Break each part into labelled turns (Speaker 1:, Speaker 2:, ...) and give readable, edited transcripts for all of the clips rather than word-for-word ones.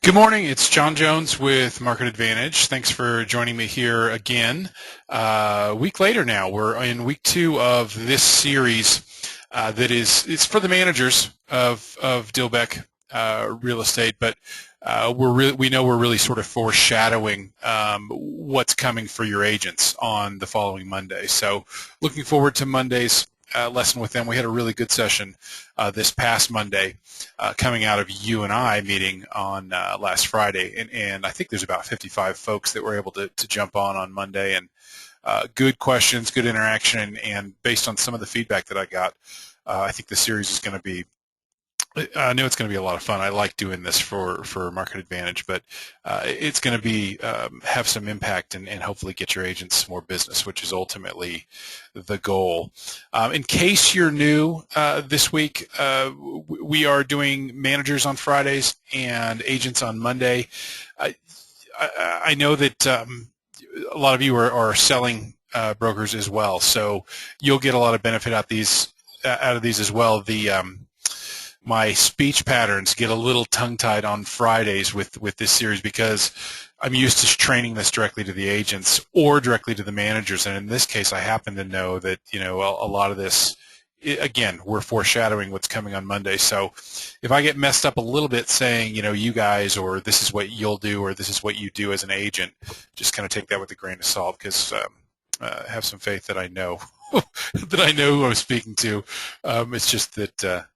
Speaker 1: Good morning. It's John Jones with MarketAdvantage. Thanks for joining me here again. A week later now, we're in week 2 of this series that it's for the managers of Dilbeck real estate, but we know we're really sort of foreshadowing what's coming for your agents on the following Monday. So looking forward to Monday's lesson with them. We had a really good session this past Monday coming out of you and I meeting on last Friday, and I think there's about 55 folks that were able to jump on Monday, and good questions, good interaction, and based on some of the feedback that I got, I think the series is going to be I know it's going to be a lot of fun. I like doing this for MarketAdvantage, but it's going to be have some impact and hopefully get your agents more business, which is ultimately the goal. In case you're new this week, we are doing managers on Fridays and agents on Monday. I know that a lot of you are selling brokers as well, so you'll get a lot of benefit out of these as well. My speech patterns get a little tongue-tied on Fridays with this series because I'm used to training this directly to the agents or directly to the managers, and in this case I happen to know that a lot of this, again, we're foreshadowing what's coming on Monday. So if I get messed up a little bit saying you guys, or this is what you'll do, or this is what you do as an agent, just kind of take that with a grain of salt, because have some faith that I know that I know who I'm speaking to. It's just that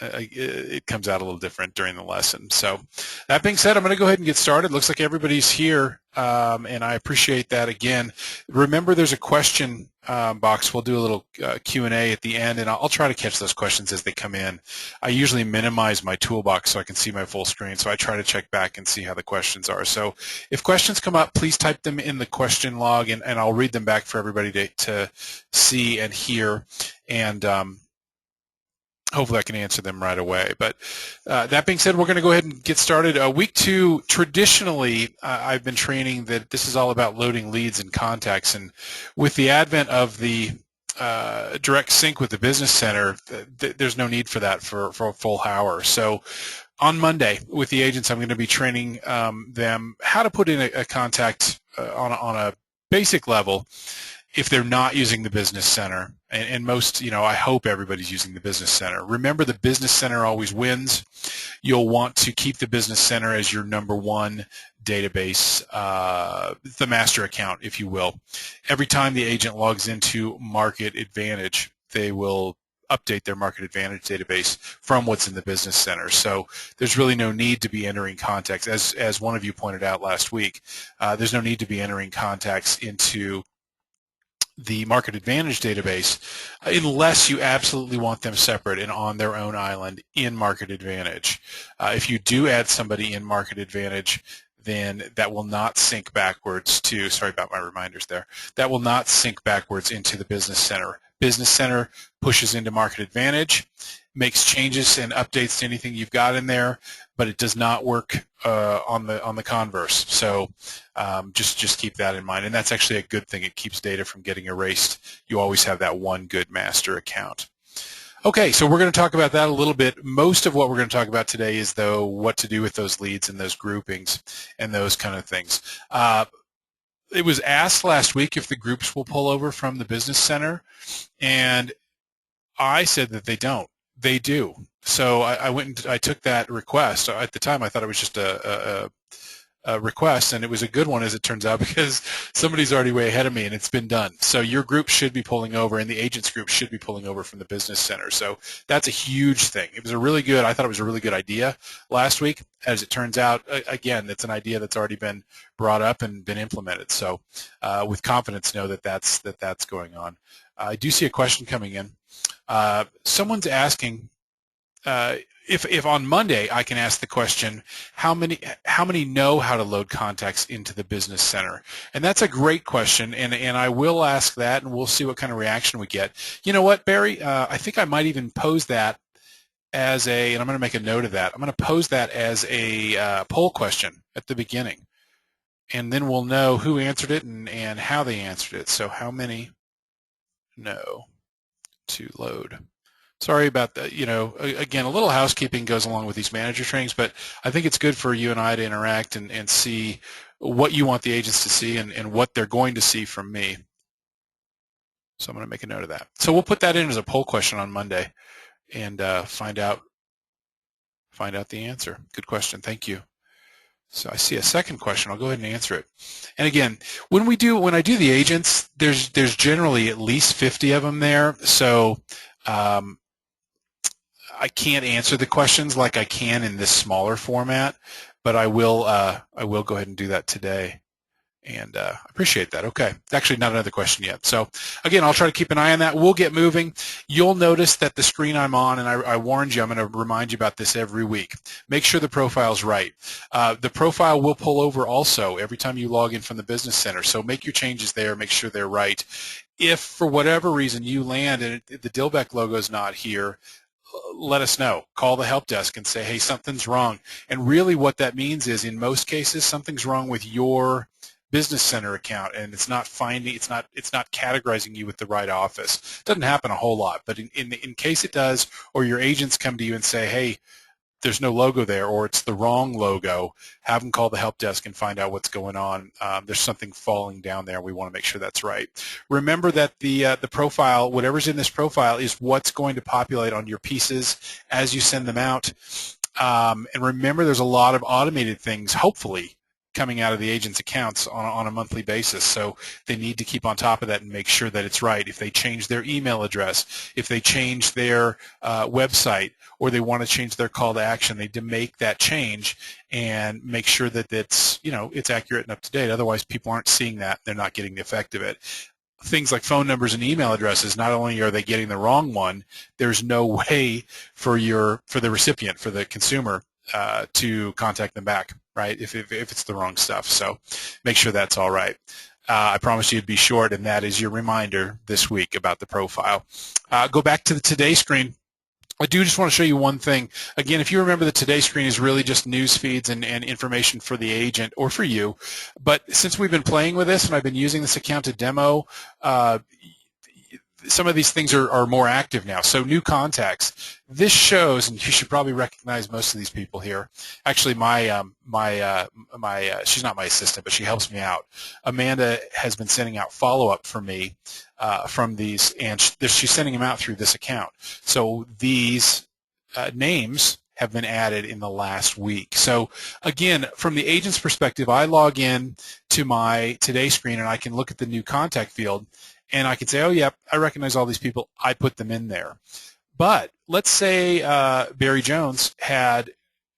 Speaker 1: it comes out a little different during the lesson. So that being said, I'm going to go ahead and get started. Looks like everybody's here, and I appreciate that again. Remember, there's a question box. We'll do a little Q&A at the end, and I'll try to catch those questions as they come in. I usually minimize my toolbox so I can see my full screen, so I try to check back and see how the questions are. So if questions come up, please type them in the question log, and I'll read them back for everybody to see and hear, and hopefully I can answer them right away. But that being said, we're going to go ahead and get started. Week 2, traditionally, I've been training that this is all about loading leads and contacts. And with the advent of the direct sync with the business center, there's no need for that for a full hour. So on Monday with the agents, I'm going to be training them how to put in a contact on a basic level if they're not using the business center, and most, I hope everybody's using the business center. Remember, the business center always wins. You'll want to keep the business center as your number one database, the master account, if you will. Every time the agent logs into MarketAdvantage, they will update their MarketAdvantage database from what's in the business center. So there's really no need to be entering contacts. As one of you pointed out last week, there's no need to be entering contacts into the MarketAdvantage database unless you absolutely want them separate and on their own island in MarketAdvantage. If you do add somebody in MarketAdvantage, then that will not sync backwards to, sorry about my reminders there, that will not sync backwards into the Business Center. Business Center pushes into MarketAdvantage, makes changes and updates to anything you've got in there, but it does not work on the converse. So just keep that in mind, and that's actually a good thing. It keeps data from getting erased. You always have that one good master account. Okay, so we're going to talk about that a little bit. Most of what we're going to talk about today is, though, what to do with those leads and those groupings and those kind of things. It was asked last week if the groups will pull over from the Business Center, and I said that they don't. They do. So I went and I took that request. At the time, I thought it was just a request, and it was a good one, as it turns out, because somebody's already way ahead of me, and it's been done. So your group should be pulling over, and the agent's group should be pulling over from the Business Center. So that's a huge thing. It was I thought it was a really good idea last week. As it turns out, again, it's an idea that's already been brought up and been implemented. So with confidence, know that that's going on. I do see a question coming in. Someone's asking if on Monday I can ask the question, how many know how to load contacts into the Business Center? And that's a great question, and I will ask that, and we'll see what kind of reaction we get. You know what, Barry? I think I might even pose that as and I'm going to make a note of that. I'm going to pose that as a poll question at the beginning, and then we'll know who answered it and how they answered it. So how many know to load Sorry about that. Again, a little housekeeping goes along with these manager trainings, but I think it's good for you and I to interact and see what you want the agents to see and what they're going to see from me. So I'm going to make a note of that. So we'll put that in as a poll question on Monday and find out the answer. Good question. Thank you. So I see a second question. I'll go ahead and answer it. And again, when I do the agents, there's generally at least 50 of them there. So I can't answer the questions like I can in this smaller format, but I will go ahead and do that today. And I appreciate that. Okay. Actually, not another question yet. So again, I'll try to keep an eye on that. We'll get moving. You'll notice that the screen I'm on, and I warned you, I'm going to remind you about this every week. Make sure the profile's right. The profile will pull over also every time you log in from the Business Center. So make your changes there. Make sure they're right. If for whatever reason you land and the Dilbeck logo is not here, let us know. Call the help desk and say, hey, something's wrong. And really what that means is, in most cases, something's wrong with your Business Center account, and it's not categorizing you with the right office. It doesn't happen a whole lot, but in case it does, or your agents come to you and say, hey, there's no logo there, or it's the wrong logo, have them call the help desk and find out what's going on. There's something falling down there. We want to make sure that's right. Remember that the profile, whatever's in this profile, is what's going to populate on your pieces as you send them out. And remember, there's a lot of automated things, hopefully, coming out of the agent's accounts on a monthly basis. So they need to keep on top of that and make sure that it's right. If they change their email address, if they change their website, or they want to change their call to action, they need to make that change and make sure that it's accurate and up to date. Otherwise, people aren't seeing that. They're not getting the effect of it. Things like phone numbers and email addresses, not only are they getting the wrong one, there's no way for the recipient, for the consumer, to contact them back, right, if it's the wrong stuff. So make sure that's all right. I promise you it'd be short, and that is your reminder this week about the profile. Go back to the Today screen. I do just want to show you one thing. Again, if you remember, the Today screen is really just news feeds and information for the agent or for you. But since we've been playing with this and I've been using this account to demo, some of these things are more active now. So new contacts. This shows, and you should probably recognize most of these people here. Actually, she's not my assistant, but she helps me out. Amanda has been sending out follow-up for me from these, and she's sending them out through this account. So these names have been added in the last week. So again, from the agent's perspective, I log in to my Today screen and I can look at the new contact field. And I can say, oh, yeah, I recognize all these people. I put them in there. But let's say Barry Jones had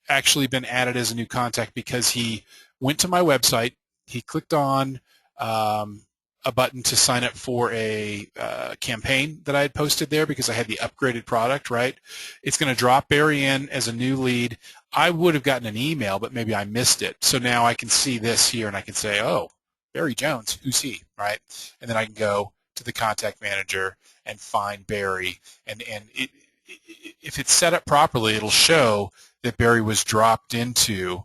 Speaker 1: actually been added as a new contact because he went to my website. He clicked on a button to sign up for a campaign that I had posted there because I had the upgraded product, right? It's going to drop Barry in as a new lead. I would have gotten an email, but maybe I missed it. So now I can see this here, and I can say, oh, Barry Jones, who's he, right? And then I can go to the contact manager and find Barry, and if it's set up properly, it'll show that Barry was dropped into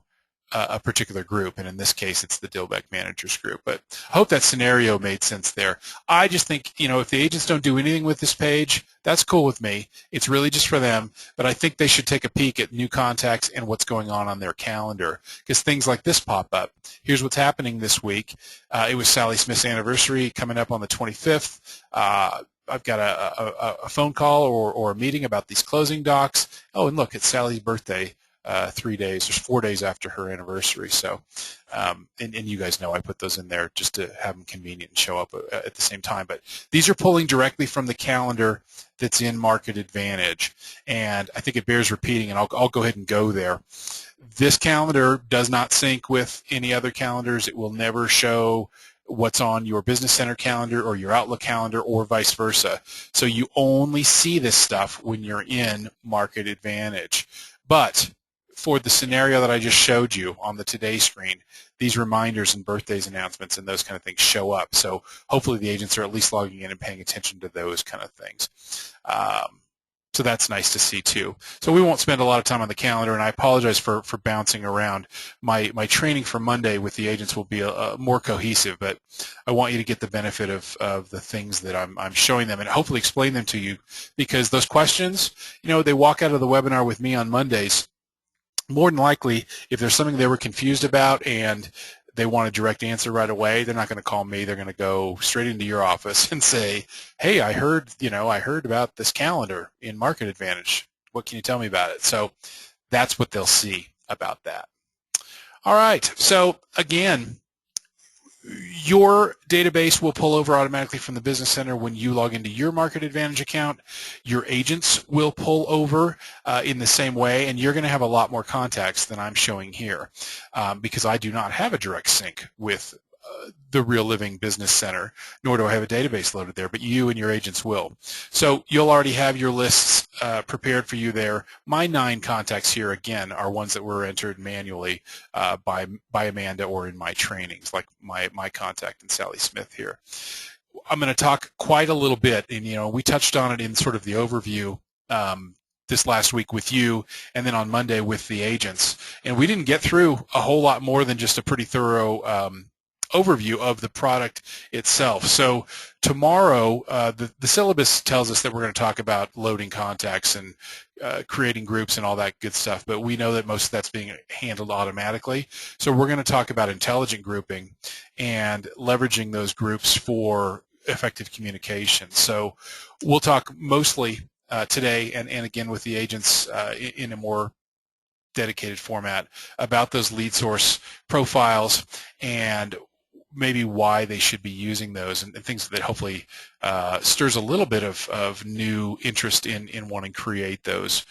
Speaker 1: a particular group, and in this case, it's the Dilbeck Managers group. But I hope that scenario made sense there. I just think, if the agents don't do anything with this page, that's cool with me. It's really just for them, but I think they should take a peek at new contacts and what's going on their calendar, because things like this pop up. Here's what's happening this week. It was Sally Smith's anniversary coming up on the 25th. I've got a phone call or a meeting about these closing docs. Oh, and look, it's Sally's birthday. 4 days after her anniversary. So, and you guys know I put those in there just to have them convenient and show up at the same time. But these are pulling directly from the calendar that's in MarketAdvantage, and I think it bears repeating. And I'll go ahead and go there. This calendar does not sync with any other calendars. It will never show what's on your Business Center calendar or your Outlook calendar or vice versa. So you only see this stuff when you're in MarketAdvantage. But for the scenario that I just showed you on the Today screen, these reminders and birthdays announcements and those kind of things show up. So hopefully the agents are at least logging in and paying attention to those kind of things. So So that's nice to see too. So we won't spend a lot of time on the calendar, and I apologize for bouncing around. My training for Monday with the agents will be more cohesive, but I want you to get the benefit of the things that I'm showing them and hopefully explain them to you, because those questions, they walk out of the webinar with me on Mondays. More than likely, if there's something they were confused about and they want a direct answer right away, they're not going to call me. They're going to go straight into your office and say, hey, I heard about this calendar in MarketAdvantage. What can you tell me about it? So that's what they'll see about that. All right. So again, your database will pull over automatically from the Business Center when you log into your MarketAdvantage account. Your agents will pull over in the same way, and you're going to have a lot more contacts than I'm showing here, because I do not have a direct sync with the Real Living Business Center, nor do I have a database loaded there, but you and your agents will. So you'll already have your lists prepared for you there. My 9 contacts here, again, are ones that were entered manually by Amanda or in my trainings, like my contact and Sally Smith here. I'm going to talk quite a little bit, and we touched on it in sort of the overview this last week with you, and then on Monday with the agents. And we didn't get through a whole lot more than just a pretty thorough overview of the product itself. So tomorrow, the syllabus tells us that we're going to talk about loading contacts and creating groups and all that good stuff, but we know that most of that's being handled automatically. So we're going to talk about intelligent grouping and leveraging those groups for effective communication. So we'll talk mostly today and again with the agents in a more dedicated format about those lead source profiles and maybe why they should be using those, and things that hopefully stirs a little bit of new interest in wanting to create those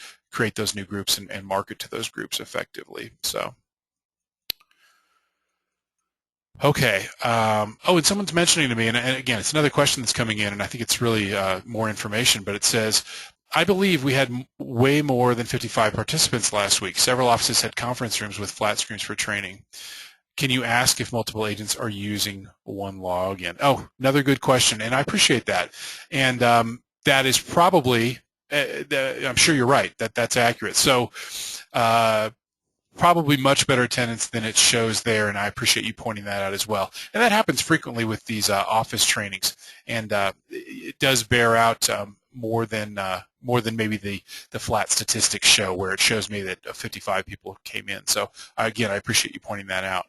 Speaker 1: new groups and market to those groups effectively. So, okay. Oh, and someone's mentioning to me, and again, it's another question that's coming in, and I think it's really more information, but it says, I believe we had way more than 55 participants last week. Several offices had conference rooms with flat screens for training. Can you ask if multiple agents are using one login? Oh, another good question, and I appreciate that. And that is probably, I'm sure you're right, that's accurate. So probably much better attendance than it shows there, and I appreciate you pointing that out as well. And that happens frequently with these office trainings, and it does bear out more than maybe the flat statistics show, where it shows me that 55 people came in. So again, I appreciate you pointing that out.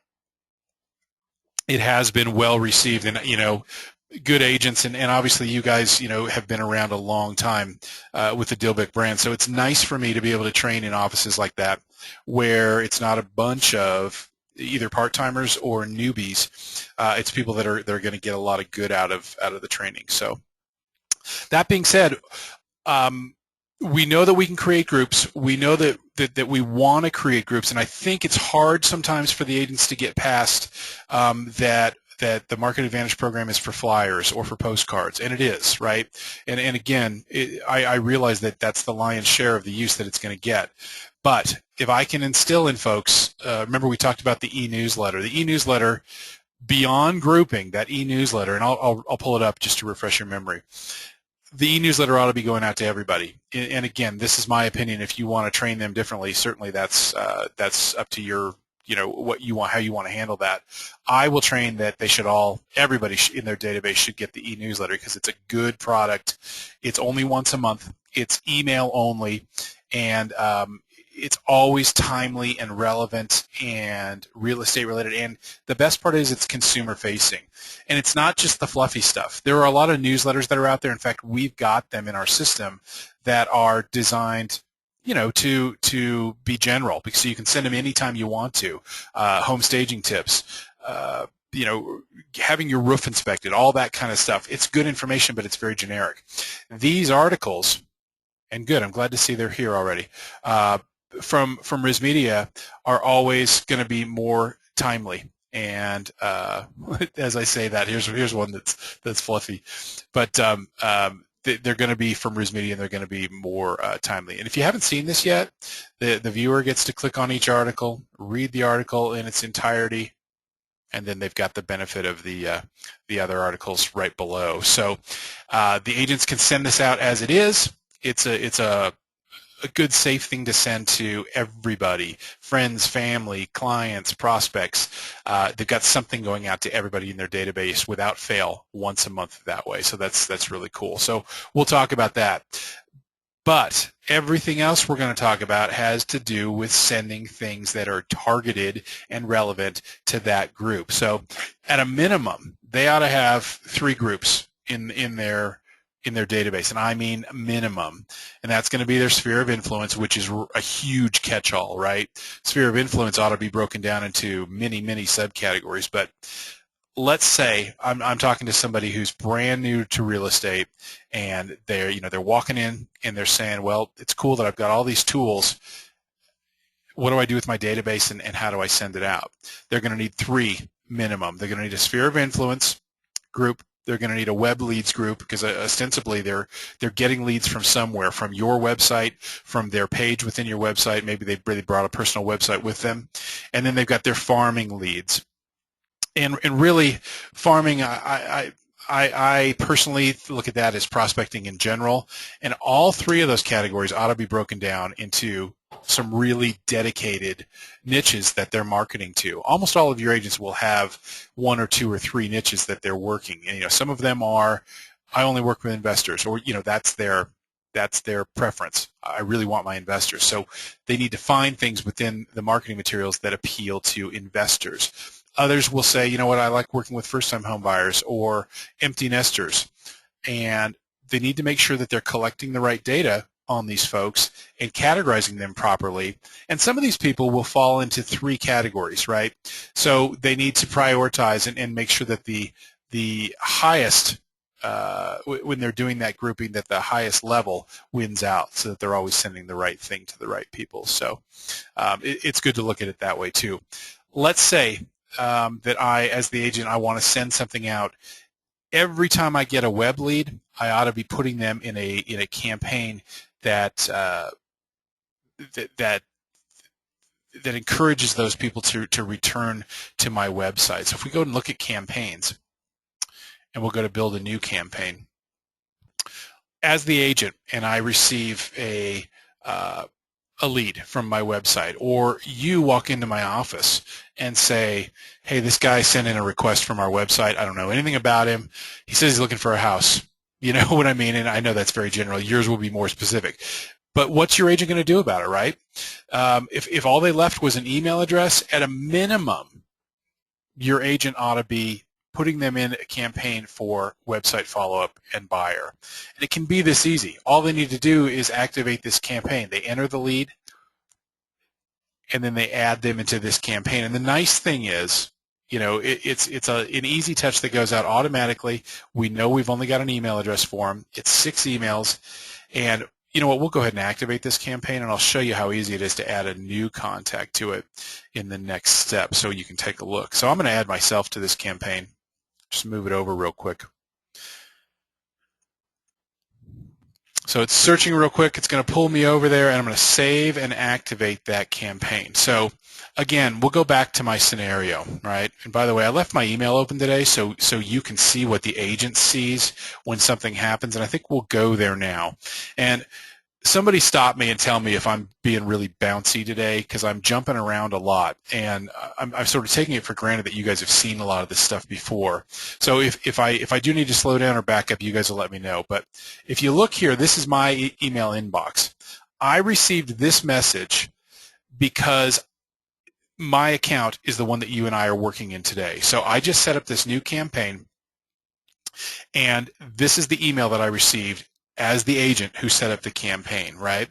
Speaker 1: It has been well received, and good agents, and obviously you guys have been around a long time with the Dilbeck brand, so it's nice for me to be able to train in offices like that where it's not a bunch of either part-timers or newbies. It's people that are going to get a lot of good out of the training. So that being said, we know that we can create groups. We know that we want to create groups, and I think it's hard sometimes for the agents to get past that the MarketAdvantage program is for flyers or for postcards, and it is, right? And again, I realize that that's the lion's share of the use that it's going to get. But if I can instill in folks, remember we talked about the e-newsletter. The e-newsletter, beyond grouping, that e-newsletter, and I'll pull it up just to refresh your memory. The e-newsletter ought to be going out to everybody. And again, this is my opinion. If you want to train them differently, certainly that's up to your, what you want, how you want to handle that. I will train that they should everybody in their database should get the e-newsletter because it's a good product. It's only once a month. It's email only, and it's always timely and relevant and real estate related, and the best part is it's consumer facing, and it's not just the fluffy stuff. There are a lot of newsletters that are out there. In fact, we've got them in our system that are designed to be general, because you can send them anytime you want to. Home staging tips, having your roof inspected, all that kind of stuff. It's good information, but it's very generic. These articles, and good, I'm glad to see they're here already, from Riz Media are always going to be more timely. And as I say that, here's one that's fluffy, but they're going to be from Riz Media, and they're going to be more timely. And if you haven't seen this yet, the viewer gets to click on each article, read the article in its entirety, and then they've got the benefit of the other articles right below. So the agents can send this out as it is, it's a good, safe thing to send to everybody, friends, family, clients, prospects. They've got something going out to everybody in their database without fail once a month that way. So that's really cool. So we'll talk about that. But everything else we're going to talk about has to do with sending things that are targeted and relevant to that group. So at a minimum, they ought to have 3 groups in their database, and I mean minimum. And that's going to be their sphere of influence, which is a huge catch-all, right? Sphere of influence ought to be broken down into many, many subcategories. But let's say I'm talking to somebody who's brand new to real estate, and they're walking in and they're saying, well, it's cool that I've got all these tools. What do I do with my database, and how do I send it out? They're going to need 3 minimum. They're going to need a sphere of influence group. They're going to need a web leads group, because ostensibly they're getting leads from somewhere, from your website, from their page within your website. Maybe they brought a personal website with them. And then they've got their farming leads. And really, farming, I personally look at that as prospecting in general, and all 3 of those categories ought to be broken down into some really dedicated niches that they're marketing to. Almost all of your agents will have 1 or 2 or 3 niches that they're working. And some of them are, I only work with investors, or that's their preference. I really want my investors. So they need to find things within the marketing materials that appeal to investors. Others will say, you know what, I like working with first-time home buyers or empty nesters, and they need to make sure that they're collecting the right data on these folks and categorizing them properly. And some of these people will fall into 3 categories, right? So they need to prioritize and make sure that the highest, when they're doing that grouping, that the highest level wins out, so that they're always sending the right thing to the right people. So it's good to look at it that way too. Let's say that I, as the agent, I want to send something out. Every time I get a web lead, I ought to be putting them in a campaign that encourages those people to return to my website. So if we go and look at campaigns, and we'll go to build a new campaign, as the agent, and I receive a lead from my website, or you walk into my office and say, hey, this guy sent in a request from our website. I don't know anything about him. He says he's looking for a house. You know what I mean? And I know that's very general. Yours will be more specific. But what's your agent going to do about it, right? If all they left was an email address, at a minimum, your agent ought to be putting them in a campaign for website follow-up and buyer. And it can be this easy. All they need to do is activate this campaign. They enter the lead, and then they add them into this campaign. And the nice thing is, it's an easy touch that goes out automatically. We know we've only got an email address for them. It's 6 emails. And you know what? We'll go ahead and activate this campaign, and I'll show you how easy it is to add a new contact to it in the next step, so you can take a look. So I'm going to add myself to this campaign. Just move it over real quick. So it's searching real quick. It's going to pull me over there, and I'm going to save and activate that campaign. So again, we'll go back to my scenario, right? And by the way, I left my email open today so you can see what the agent sees when something happens, and I think we'll go there now. And somebody stop me and tell me if I'm being really bouncy today, because I'm jumping around a lot, and I'm sort of taking it for granted that you guys have seen a lot of this stuff before. So if I do need to slow down or back up, you guys will let me know. But if you look here, this is my email inbox. I received this message because my account is the one that you and I are working in today. So I just set up this new campaign, and this is the email that I received as the agent who set up the campaign, right?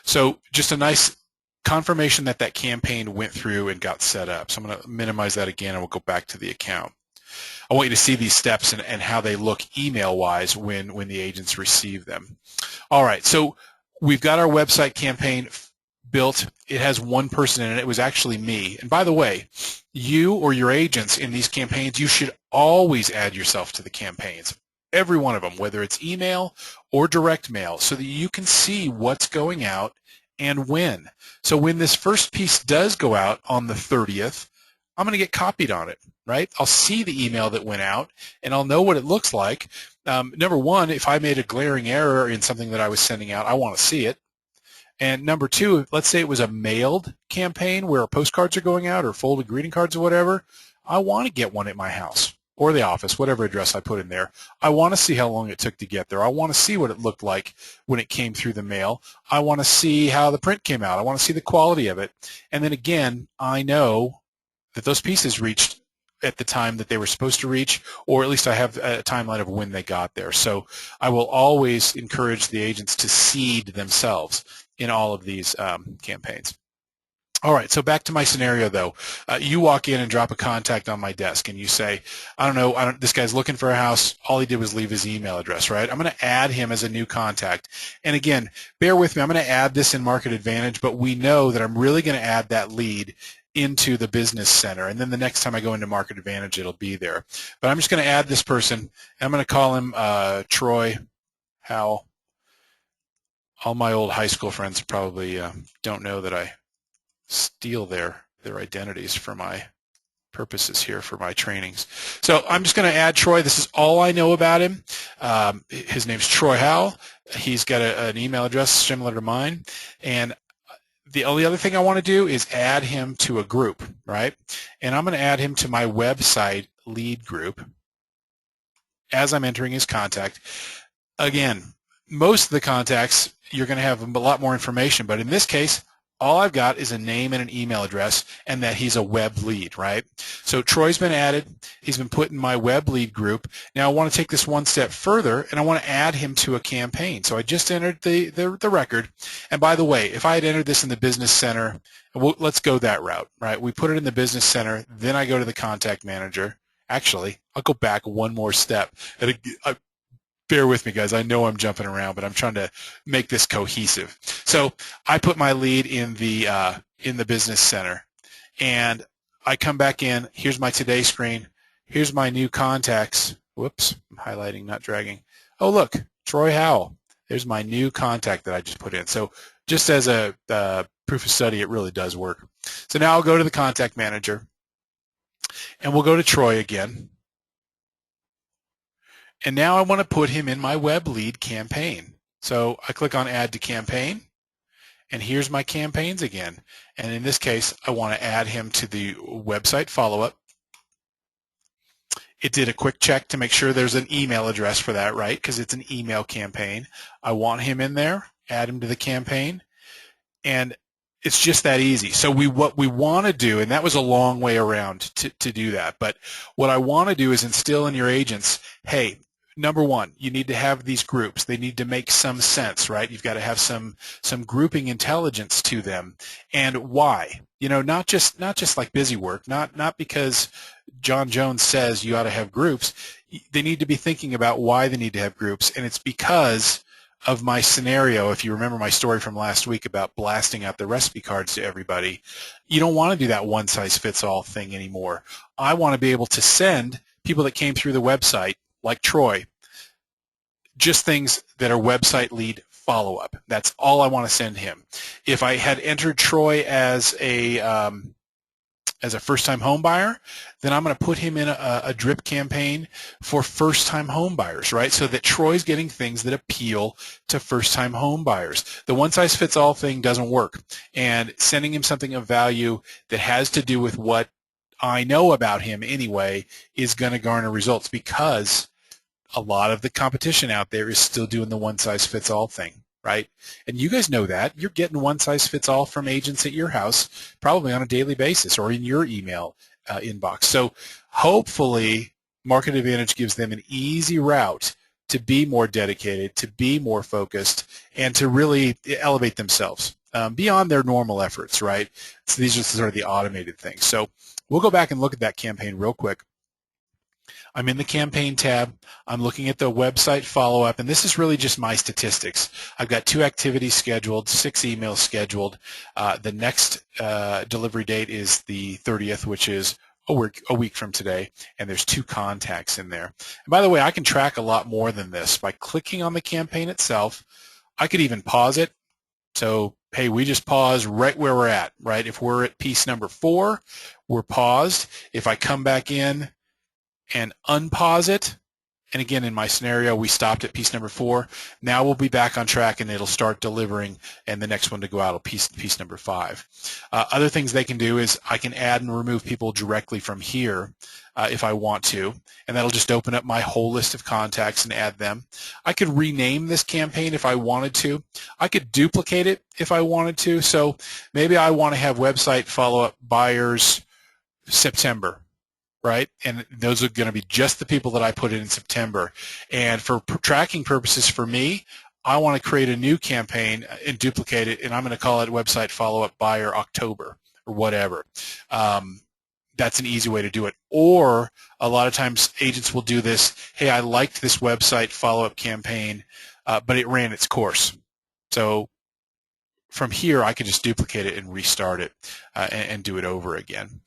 Speaker 1: So just a nice confirmation that that campaign went through and got set up. So I'm going to minimize that again, and we'll go back to the account. I want you to see these steps and how they look email-wise when the agents receive them. All right, so we've got our website campaign built. It has 1 person in it. It was actually me. And by the way, you or your agents in these campaigns, you should always add yourself to the campaigns. Every one of them, whether it's email or direct mail, so that you can see what's going out and when. So when this first piece does go out on the 30th, I'm going to get copied on it, right? I'll see the email that went out, and I'll know what it looks like. Number one, if I made a glaring error in something that I was sending out, I want to see it. And number two, let's say it was a mailed campaign where postcards are going out or folded greeting cards or whatever, I want to get one at my house or the office, whatever address I put in there. I want to see how long it took to get there. I want to see what it looked like when it came through the mail. I want to see how the print came out. I want to see the quality of it. And then again, I know that those pieces reached at the time that they were supposed to reach, or at least I have a timeline of when they got there. So I will always encourage the agents to seed themselves in all of these campaigns. All right, so back to my scenario though. You walk in and drop a contact on my desk and you say, I don't know, this guy's looking for a house. All he did was leave his email address, right? I'm going to add him as a new contact. And again, bear with me. I'm going to add this in Market but we know that I'm really going to add that lead into the business center. And then the next time I go into Market Advantage, it'll be there. But I'm just going to add this person. I'm going to call him Troy Howell. All my old high school friends probably don't know that I steal their identities for my purposes here for my trainings. So I'm just going to add Troy. This is all I know about him. His name's Troy Howell. He's got an email address similar to mine. And the only other thing I want to do is add him to a group, right? And I'm going to add him to my website lead group as I'm entering his contact. Again, most of the contacts, you're going to have a lot more information, but in this case, all I've got is a name and an email address and that he's a web lead, right? So Troy's been added. He's been put in my web lead group. Now I want to take this one step further and I want to add him to a campaign. So I just entered the record. And by the way, if I had entered this in the business center, let's go that route, right? We put it in the business center. Then I go to the contact manager. Actually, I'll go back one more step. Bear with me, guys. I know I'm jumping around, but I'm trying to make this cohesive. So I put my lead in the business center, and I come back in. Here's my today screen. Here's my new contacts. Whoops, I'm highlighting, not dragging. Oh, look, Troy Howell. There's my new contact that I just put in. So just as a proof of study, it really does work. So now I'll go to the contact manager, and we'll go to Troy again. And now I want to put him in my web lead campaign. So I click on Add to Campaign, and here's my campaigns again. And in this case, I want to add him to the website follow-up. It did a quick check to make sure there's an email address for that, right? Because it's an email campaign. I want him in there, add him to the campaign, and it's just that easy. So what we want to do, and that was a long way around to do that, but what I want to do is instill in your agents, hey, number one, you need to have these groups. They need to make some sense, right? You've got to have some grouping intelligence to them. And why? You know, not just like busy work, not because John Jones says you ought to have groups. They need to be thinking about why they need to have groups, and it's because of my scenario. If you remember my story from last week about blasting out the recipe cards to everybody, you don't want to do that one-size-fits-all thing anymore. I want to be able to send people that came through the website, like Troy, just things that are website lead follow-up. That's all I want to send him. If I had entered Troy as a first-time home buyer, then I'm going to put him in a drip campaign for first-time home buyers, right? So that Troy's getting things that appeal to first-time home buyers. The one-size-fits-all thing doesn't work, and sending him something of value that has to do with what I know about him anyway is going to garner results, because a lot of the competition out there is still doing the one-size-fits-all thing, right? And you guys know that. You're getting one-size-fits-all from agents at your house probably on a daily basis or in your email inbox. So hopefully Market Advantage gives them an easy route to be more dedicated, to be more focused, and to really elevate themselves beyond their normal efforts, right? So these are sort of the automated things. So we'll go back and look at that campaign real quick. I'm in the campaign tab. I'm looking at the website follow-up, and this is really just my statistics. I've got 2 activities scheduled, 6 emails scheduled. The next delivery date is the 30th, which is a week from today, and there's 2 contacts in there. And by the way, I can track a lot more than this. By clicking on the campaign itself, I could even pause it. So hey, we just pause right where we're at, right? If we're at piece number 4, we're paused. If I come back in and unpause it, and again, in my scenario, we stopped at piece number 4. Now we'll be back on track, and it'll start delivering, and the next one to go out will piece number 5. Other things they can do is I can add and remove people directly from here if I want to, and that'll just open up my whole list of contacts and add them. I could rename this campaign if I wanted to. I could duplicate it if I wanted to. So maybe I want to have website follow-up buyers September, right? And those are going to be just the people that I put in September. And for tracking purposes for me, I want to create a new campaign and duplicate it, and I'm going to call it website follow-up buyer October or whatever. That's an easy way to do it. Or a lot of times agents will do this, hey, I liked this website follow-up campaign, but it ran its course. So from here, I can just duplicate it and restart it and do it over again.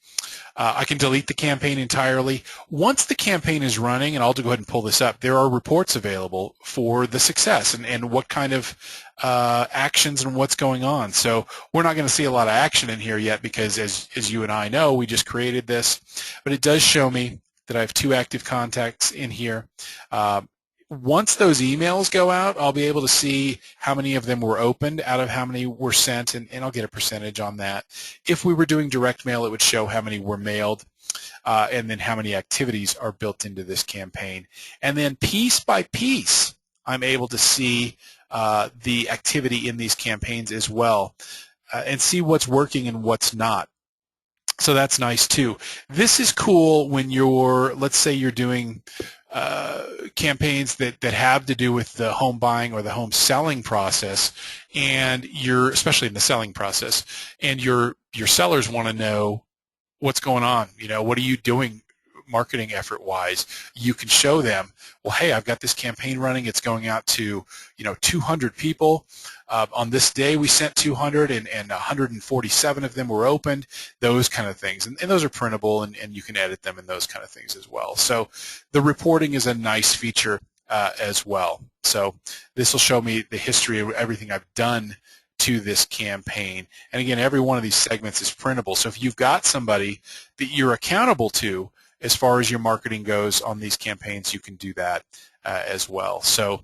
Speaker 1: I can delete the campaign entirely. Once the campaign is running, and I'll go ahead and pull this up, there are reports available for the success and what kind of actions and what's going on. So we're not going to see a lot of action in here yet because, as you and I know, we just created this. But it does show me that I have 2 active contacts in here. Once those emails go out, I'll be able to see how many of them were opened out of how many were sent, and I'll get a percentage on that. If we were doing direct mail, it would show how many were mailed and then how many activities are built into this campaign. And then piece by piece, I'm able to see the activity in these campaigns as well and see what's working and what's not. So that's nice too. This is cool when you're, let's say you're doing campaigns that have to do with the home buying or the home selling process, and you're, especially in the selling process, and your sellers want to know what's going on. You know, what are you doing marketing effort wise? You can show them, well, hey, I've got this campaign running. It's going out to, 200 people. On this day, we sent 200, and 147 of them were opened, those kind of things. And those are printable, and you can edit them and those kind of things as well. So the reporting is a nice feature as well. So this will show me the history of everything I've done to this campaign. And again, every one of these segments is printable. So if you've got somebody that you're accountable to as far as your marketing goes on these campaigns, you can do that as well. So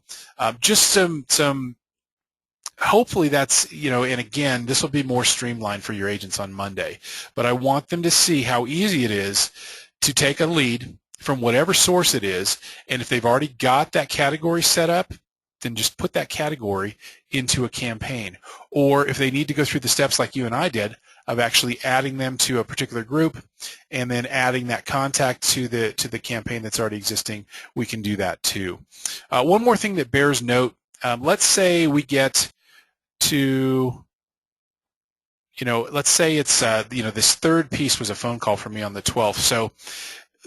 Speaker 1: just some hopefully that's, and again, this will be more streamlined for your agents on Monday, but I want them to see how easy it is to take a lead from whatever source it is, and if they've already got that category set up, then just put that category into a campaign. Or if they need to go through the steps like you and I did of actually adding them to a particular group and then adding that contact to the campaign that's already existing, we can do that too. One more thing that bears note, let's say we get to, let's say it's, this third piece was a phone call from me on the 12th. So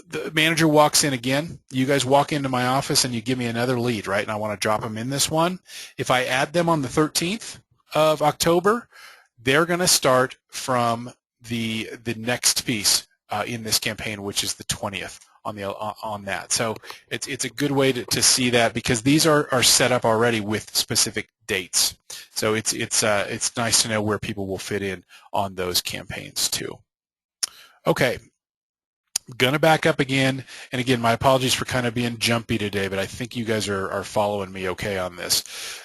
Speaker 1: the manager walks in again. You guys walk into my office and you give me another lead, right? And I want to drop them in this one. If I add them on the 13th of October, they're going to start from the next piece in this campaign, which is the 20th on that. So it's a good way to see that, because these are set up already with specific dates. So it's nice to know where people will fit in on those campaigns too. Okay. Going to back up again, and again, my apologies for kind of being jumpy today, but I think you guys are following me okay on this.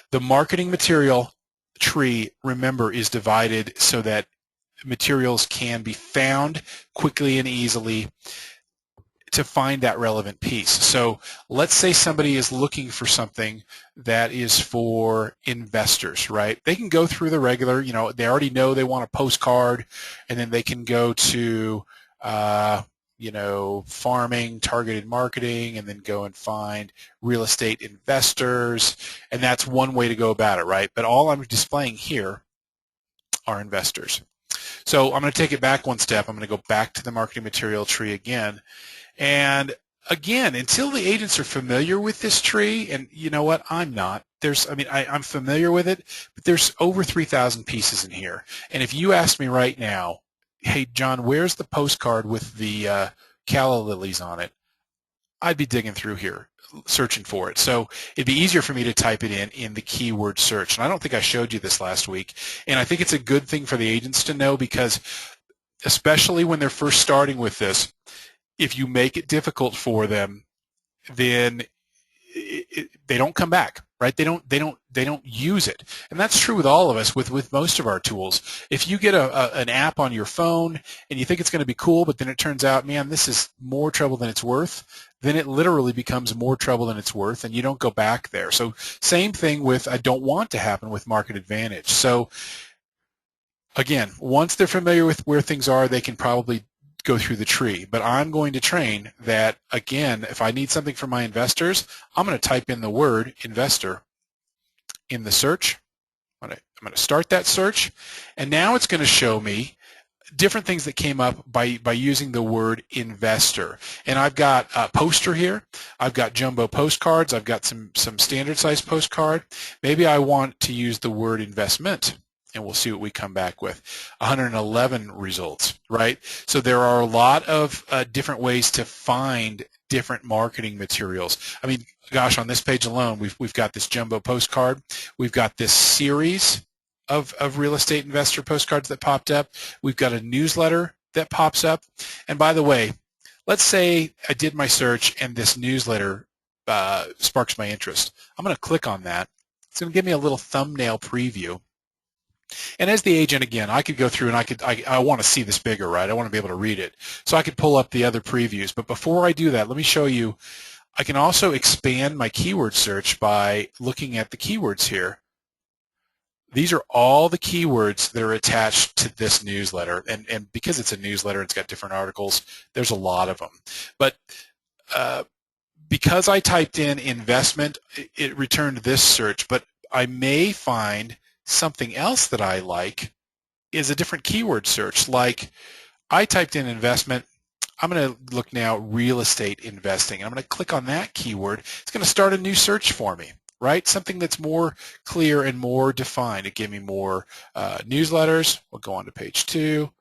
Speaker 1: The marketing material tree, remember, is divided so that materials can be found quickly and easily to find that relevant piece. So let's say somebody is looking for something that is for investors, right? They can go through the regular, they already know they want a postcard, and then they can go to farming, targeted marketing, and then go and find real estate investors, and that's one way to go about it, right? But all I'm displaying here are investors. So I'm going to take it back one step. I'm going to go back to the marketing material tree again, and again, until the agents are familiar with this tree, and you know what, I'm not. I'm familiar with it, but there's over 3,000 pieces in here, and if you ask me right now, hey, John, where's the postcard with the calla lilies on it? I'd be digging through here, searching for it. So it'd be easier for me to type it in the keyword search. And I don't think I showed you this last week. And I think it's a good thing for the agents to know, because especially when they're first starting with this, if you make it difficult for them, then they don't come back, right? They don't use it. And that's true with all of us, with most of our tools. If you get an app on your phone and you think it's going to be cool, but then it turns out, man, this is more trouble than it's worth, then it literally becomes more trouble than it's worth, and you don't go back there. So same thing with, I don't want to happen with MarketAdvantage. So again, once they're familiar with where things are, they can probably go through the tree. But I'm going to train that, again, if I need something for my investors, I'm going to type in the word investor in the search. I'm going to start that search, and now it's going to show me different things that came up by using the word investor. And I've got a poster here. I've got jumbo postcards. I've got some standard size postcard. Maybe I want to use the word investment, and we'll see what we come back with. 111 results, right? So there are a lot of different ways to find different marketing materials. I mean, gosh, on this page alone, we've got this jumbo postcard. We've got this series of real estate investor postcards that popped up. We've got a newsletter that pops up. And by the way, let's say I did my search and this newsletter sparks my interest. I'm going to click on that. It's going to give me a little thumbnail preview. And as the agent, again, I could go through and I want to see this bigger, right? I want to be able to read it. So I could pull up the other previews. But before I do that, let me show you, I can also expand my keyword search by looking at the keywords here. These are all the keywords that are attached to this newsletter. And because it's a newsletter, it's got different articles, there's a lot of them. But because I typed in investment, it returned this search. But I may find something else that I like is a different keyword search. Like I typed in investment. I'm going to look now real estate investing. I'm going to click on that keyword. It's going to start a new search for me, right? Something that's more clear and more defined. It gave me more newsletters. We'll go on to page 2.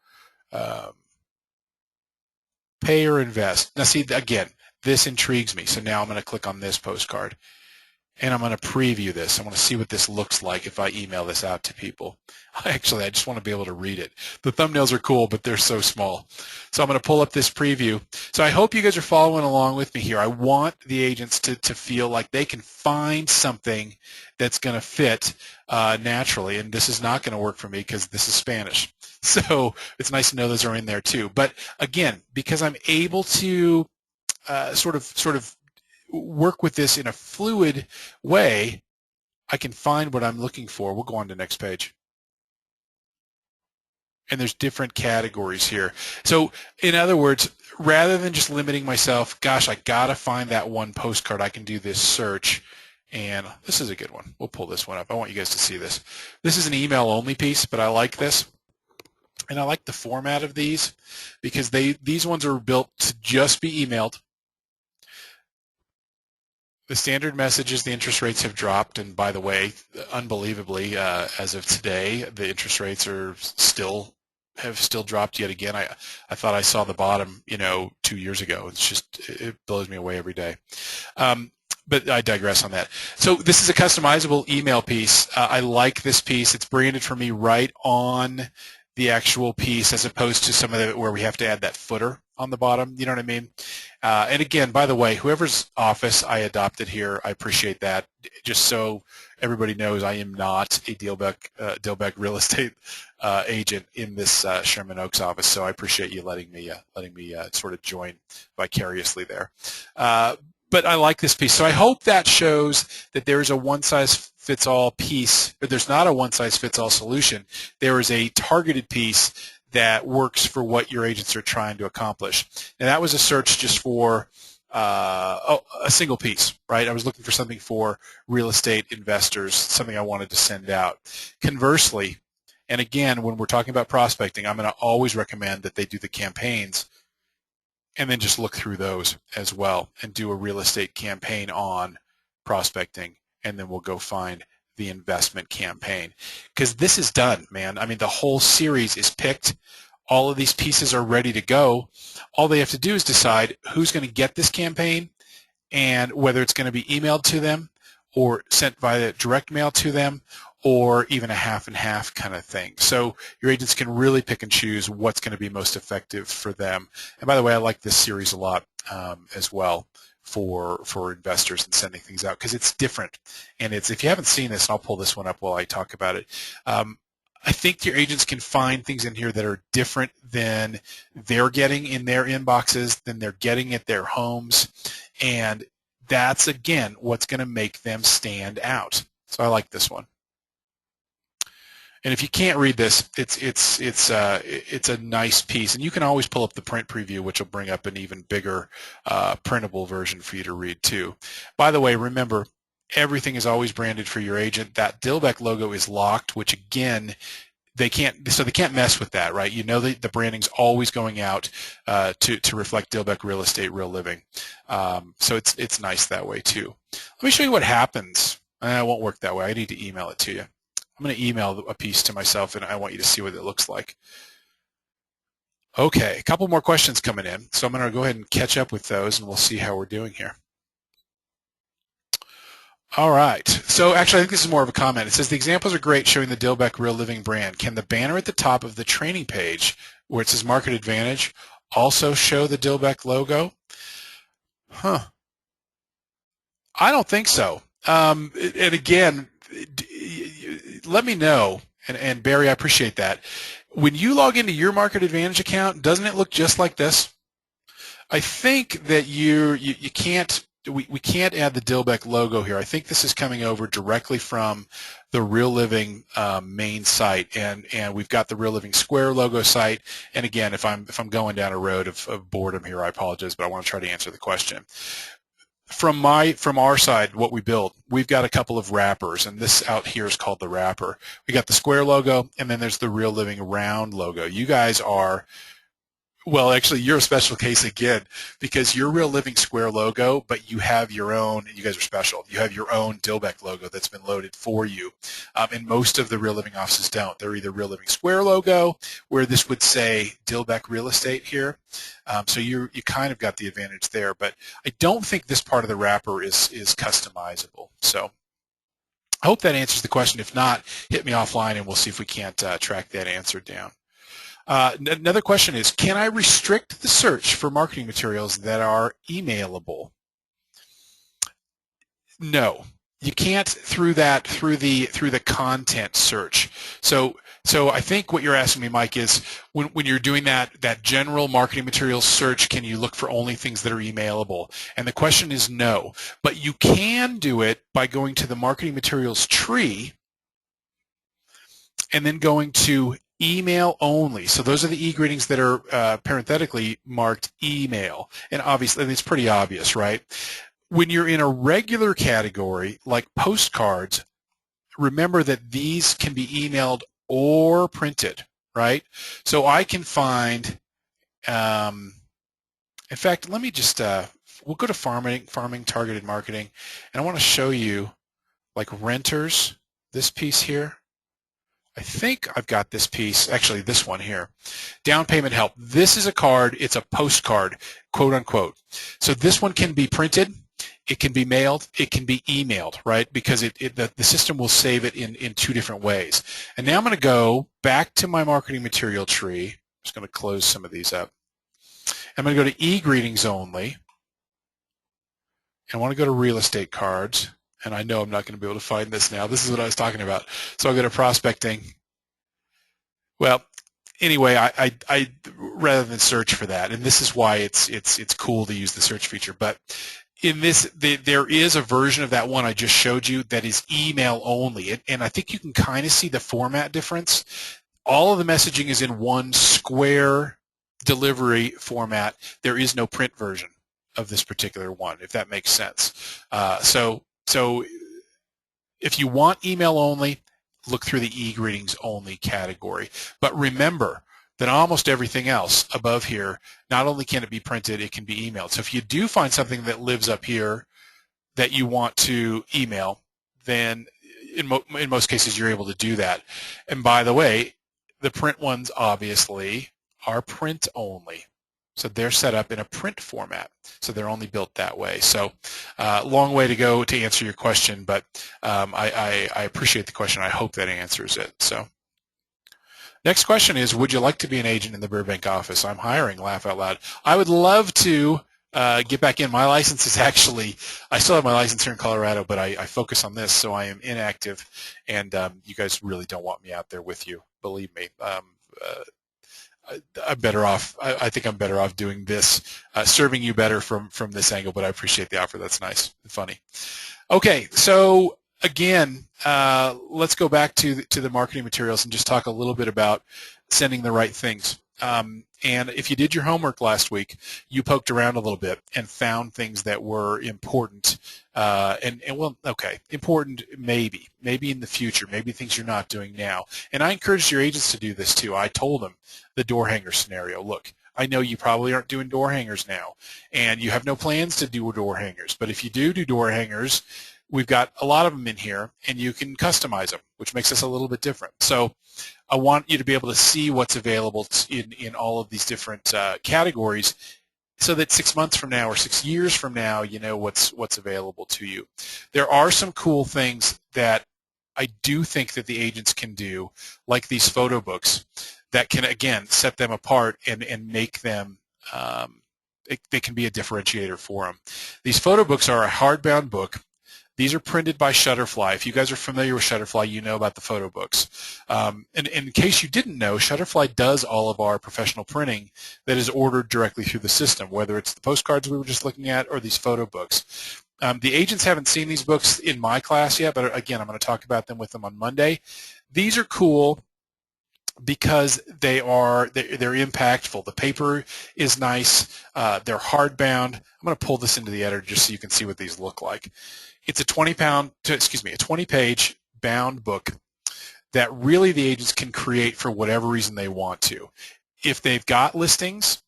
Speaker 1: Pay or invest. Now see, again, this intrigues me. So now I'm going to click on this postcard. And I'm going to preview this. I want to see what this looks like if I email this out to people. Actually, I just want to be able to read it. The thumbnails are cool, but they're so small. So I'm going to pull up this preview. So I hope you guys are following along with me here. I want the agents to feel like they can find something that's going to fit naturally. And this is not going to work for me because this is Spanish. So it's nice to know those are in there too. But again, because I'm able to sort of work with this in a fluid way, I can find what I'm looking for. We'll go on to the next page. And there's different categories here. So in other words, rather than just limiting myself, gosh, I got to find that one postcard, I can do this search. And this is a good one. We'll pull this one up. I want you guys to see this. This is an email only piece, but I like this. And I like the format of these because these ones are built to just be emailed. The standard message is the interest rates have dropped, and by the way, unbelievably, as of today, the interest rates have still dropped yet again. I thought I saw the bottom, 2 years ago. It blows me away every day. But I digress on that. So this is a customizable email piece. I like this piece. It's branded for me right on the actual piece, as opposed to some of it where we have to add that footer on the bottom. You know what I mean? And again, by the way, whoever's office I adopted here, I appreciate that. Just so everybody knows, I am not a Dilbeck real estate agent in this Sherman Oaks office. So I appreciate you letting me sort of join vicariously there. But I like this piece. So I hope that shows that there is a one-size-fits-all piece, but there's not a one-size-fits-all solution. There is a targeted piece that works for what your agents are trying to accomplish. And that was a search just for a single piece, right? I was looking for something for real estate investors, something I wanted to send out. Conversely, and again, when we're talking about prospecting, I'm going to always recommend that they do the campaigns and then just look through those as well and do a real estate campaign on prospecting, and then we'll go find the investment campaign. Because this is done, man. I mean, the whole series is picked. All of these pieces are ready to go. All they have to do is decide who's going to get this campaign and whether it's going to be emailed to them or sent via direct mail to them, or even a half and half kind of thing. So your agents can really pick and choose what's going to be most effective for them. And by the way, I like this series a lot as well for investors and sending things out, because it's different. And it's, if you haven't seen this, and I'll pull this one up while I talk about it, I think your agents can find things in here that are different than they're getting in their inboxes, than they're getting at their homes, and that's, again, what's going to make them stand out. So I like this one. And if you can't read this, it's a nice piece, and you can always pull up the print preview, which will bring up an even bigger printable version for you to read too. By the way, remember, everything is always branded for your agent. That Dilbeck logo is locked, which again, they can't mess with that, right? You know the branding's always going out to reflect Dilbeck Real Estate, Real Living. So it's nice that way too. Let me show you what happens. It won't work that way. I need to email it to you. I'm going to email a piece to myself, and I want you to see what it looks like. Okay, a couple more questions coming in, so I'm going to go ahead and catch up with those, and we'll see how we're doing here. All right, so actually I think this is more of a comment. It says, the examples are great showing the Dilbeck Real Living brand. Can the banner at the top of the training page, where it says Market Advantage, also show the Dilbeck logo? Huh. I don't think so. And again, let me know, and Barry, I appreciate that. When you log into your Market Advantage account, doesn't it look just like this? I think that you can't, we can't add the Dilbeck logo here. I think this is coming over directly from the Real Living main site, and we've got the Real Living Square logo site. And again, if I'm going down a road of boredom here, I apologize, but I want to try to answer the question. From our side, what we build, we've got a couple of wrappers, and this out here is called the wrapper. We got the Square logo, and then there's the Real Living Round logo. You guys are, well, actually, you're a special case again, because you're Real Living Square logo, but you have your own, you guys are special, you have your own Dilbeck logo that's been loaded for you. And most of the Real Living offices don't. They're either Real Living Square logo, where this would say Dilbeck Real Estate here. So you kind of got the advantage there, but I don't think this part of the wrapper is customizable. So I hope that answers the question. If not, hit me offline and we'll see if we can't track that answer down. Another question is, can I restrict the search for marketing materials that are emailable? No, you can't through the content search. So I think what you're asking me, Mike, is when you're doing that general marketing materials search, can you look for only things that are emailable? And the question is no, but you can do it by going to the marketing materials tree and then going to email only. So those are the e-greetings that are parenthetically marked email. And obviously, it's pretty obvious, right? When you're in a regular category like postcards, remember that these can be emailed or printed, right? So I can find, in fact, let me just, we'll go to farming, targeted marketing, and I want to show you like renters, this piece here. I think I've got this piece, actually this one here, down payment help. This is a card, it's a postcard, quote unquote. So this one can be printed, it can be mailed, it can be emailed, right? Because the system will save it in two different ways. And now I'm going to go back to my marketing material tree. I'm just going to close some of these up. I'm going to go to e-greetings only. And I want to go to real estate cards. And I know I'm not going to be able to find this now. This is what I was talking about. So I'll go to prospecting. Well, anyway, I rather than search for that, and this is why it's cool to use the search feature. But in this, there is a version of that one I just showed you that is email only, and I think you can kind of see the format difference. All of the messaging is in one square delivery format. There is no print version of this particular one, if that makes sense. So if you want email only, look through the e-greetings only category. But remember that almost everything else above here, not only can it be printed, it can be emailed. So if you do find something that lives up here that you want to email, then in most cases you're able to do that. And by the way, the print ones obviously are print only. So they're set up in a print format. So they're only built that way. So long way to go to answer your question, but I appreciate the question. I hope that answers it. So next question is, would you like to be an agent in the Burbank office? I'm hiring, laugh out loud. I would love to get back in. My license is actually, I still have my license here in Colorado, but I focus on this, so I am inactive, and you guys really don't want me out there with you, believe me. I'm better off. I think I'm better off doing this, serving you better from this angle. But I appreciate the offer. That's nice and funny. Okay, so again, let's go back to the marketing materials and just talk a little bit about sending the right things. And if you did your homework last week, you poked around a little bit and found things that were important. Important maybe in the future, maybe things you're not doing now. And I encouraged your agents to do this too. I told them the door hanger scenario. Look, I know you probably aren't doing door hangers now, and you have no plans to do door hangers. But if you do door hangers, we've got a lot of them in here, and you can customize them, which makes us a little bit different. So I want you to be able to see what's available in all of these different categories, so that 6 months from now or 6 years from now, you know what's available to you. There are some cool things that I do think that the agents can do, like these photo books, that can, again, set them apart and make them, they can be a differentiator for them. These photo books are a hardbound book. These are printed by Shutterfly. If you guys are familiar with Shutterfly, you know about the photo books. And in case you didn't know, Shutterfly does all of our professional printing that is ordered directly through the system, whether it's the postcards we were just looking at or these photo books. The agents haven't seen these books in my class yet, but again, I'm going to talk about them with them on Monday. These are cool because they're impactful. The paper is nice. They're hardbound. I'm going to pull this into the editor just so you can see what these look like. It's a 20-page bound book that really the agents can create for whatever reason they want to. If they've got listings,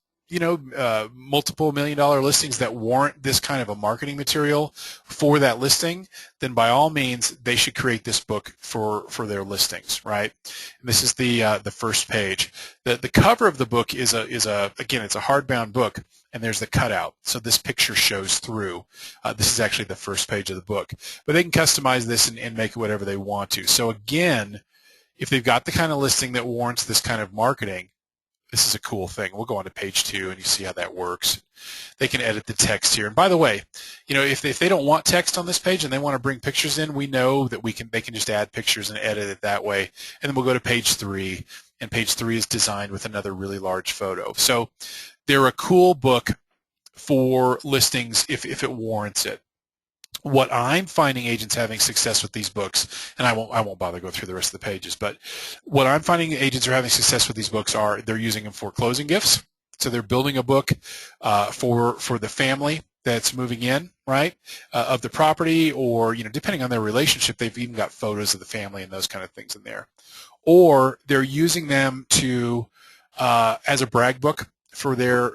Speaker 1: multiple $1 million listings that warrant this kind of a marketing material for that listing, then by all means they should create this book for their listings, right? And this is the first page. The cover of the book is again, it's a hardbound book, and there's the cutout, so this picture shows through. This is actually the first page of the book, but they can customize this and make it whatever they want to. So again, if they've got the kind of listing that warrants this kind of marketing, this is a cool thing. We'll go on to page 2 and you see how that works. They can edit the text here. And by the way, if they don't want text on this page and they want to bring pictures in, we know that they can just add pictures and edit it that way. And then we'll go to page 3, and page 3 is designed with another really large photo. So they're a cool book for listings if it warrants it. What I'm finding agents having success with these books, and I won't bother go through the rest of the pages, but what I'm finding agents are having success with these books are they're using them for closing gifts. So they're building a book for the family that's moving in, right, of the property, or depending on their relationship, they've even got photos of the family and those kind of things in there. Or they're using them to as a brag book for their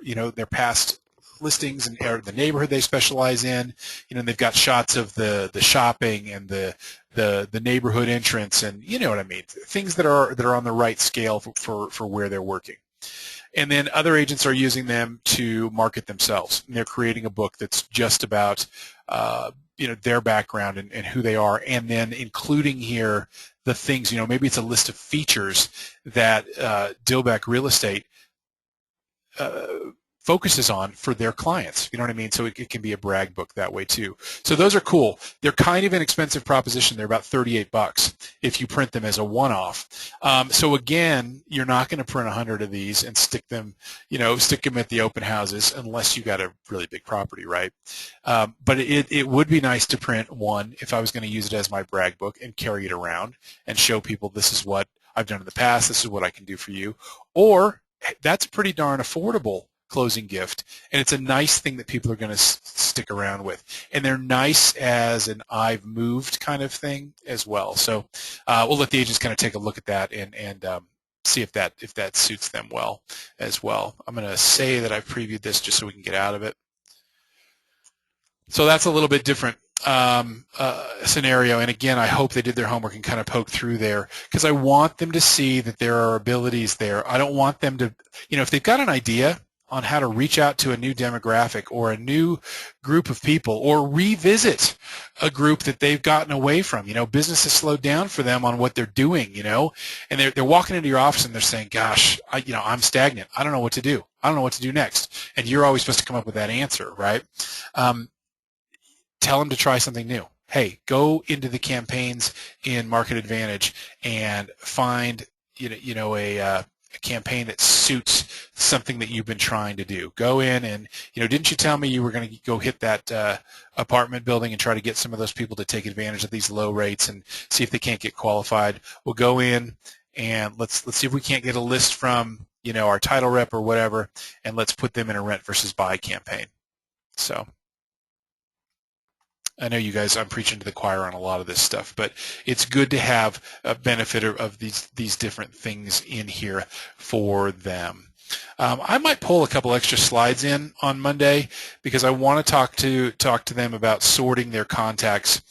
Speaker 1: past listings and the neighborhood they specialize in. They've got shots of the shopping and the neighborhood entrance, and you know what I mean, things that are on the right scale for where they're working. And then other agents are using them to market themselves, and they're creating a book that's just about their background and who they are, and then including here the things, maybe it's a list of features that Dilbeck Real Estate focuses on for their clients. You know what I mean? So it can be a brag book that way too. So those are cool. They're kind of an expensive proposition. They're about $38 if you print them as a one-off. So again, you're not going to print 100 of these and stick them at the open houses unless you got a really big property, right? But it would be nice to print one if I was going to use it as my brag book and carry it around and show people this is what I've done in the past, this is what I can do for you. Or that's pretty darn affordable closing gift, and it's a nice thing that people are going to stick around with, and they're nice as an I've moved kind of thing as well. So we'll let the agents kind of take a look at that and see if that suits them well as well. I'm going to say that I've previewed this just so we can get out of it. So that's a little bit different scenario, and again, I hope they did their homework and kind of poke through there, because I want them to see that there are abilities there. I don't want them to, if they've got an idea, on how to reach out to a new demographic or a new group of people, or revisit a group that they've gotten away from. Business has slowed down for them on what they're doing, and they're walking into your office and they're saying, gosh, I'm stagnant. I don't know what to do. I don't know what to do next. And you're always supposed to come up with that answer, right? Tell them to try something new. Hey, go into the campaigns in MarketAdvantage and find a campaign that suits something that you've been trying to do. Go in and, didn't you tell me you were going to go hit that apartment building and try to get some of those people to take advantage of these low rates and see if they can't get qualified? We'll go in and let's see if we can't get a list from, our title rep or whatever, and let's put them in a rent versus buy campaign. So I know you guys, I'm preaching to the choir on a lot of this stuff, but it's good to have a benefit of these different things in here for them. I might pull a couple extra slides in on Monday because I want to talk to them about sorting their contacts.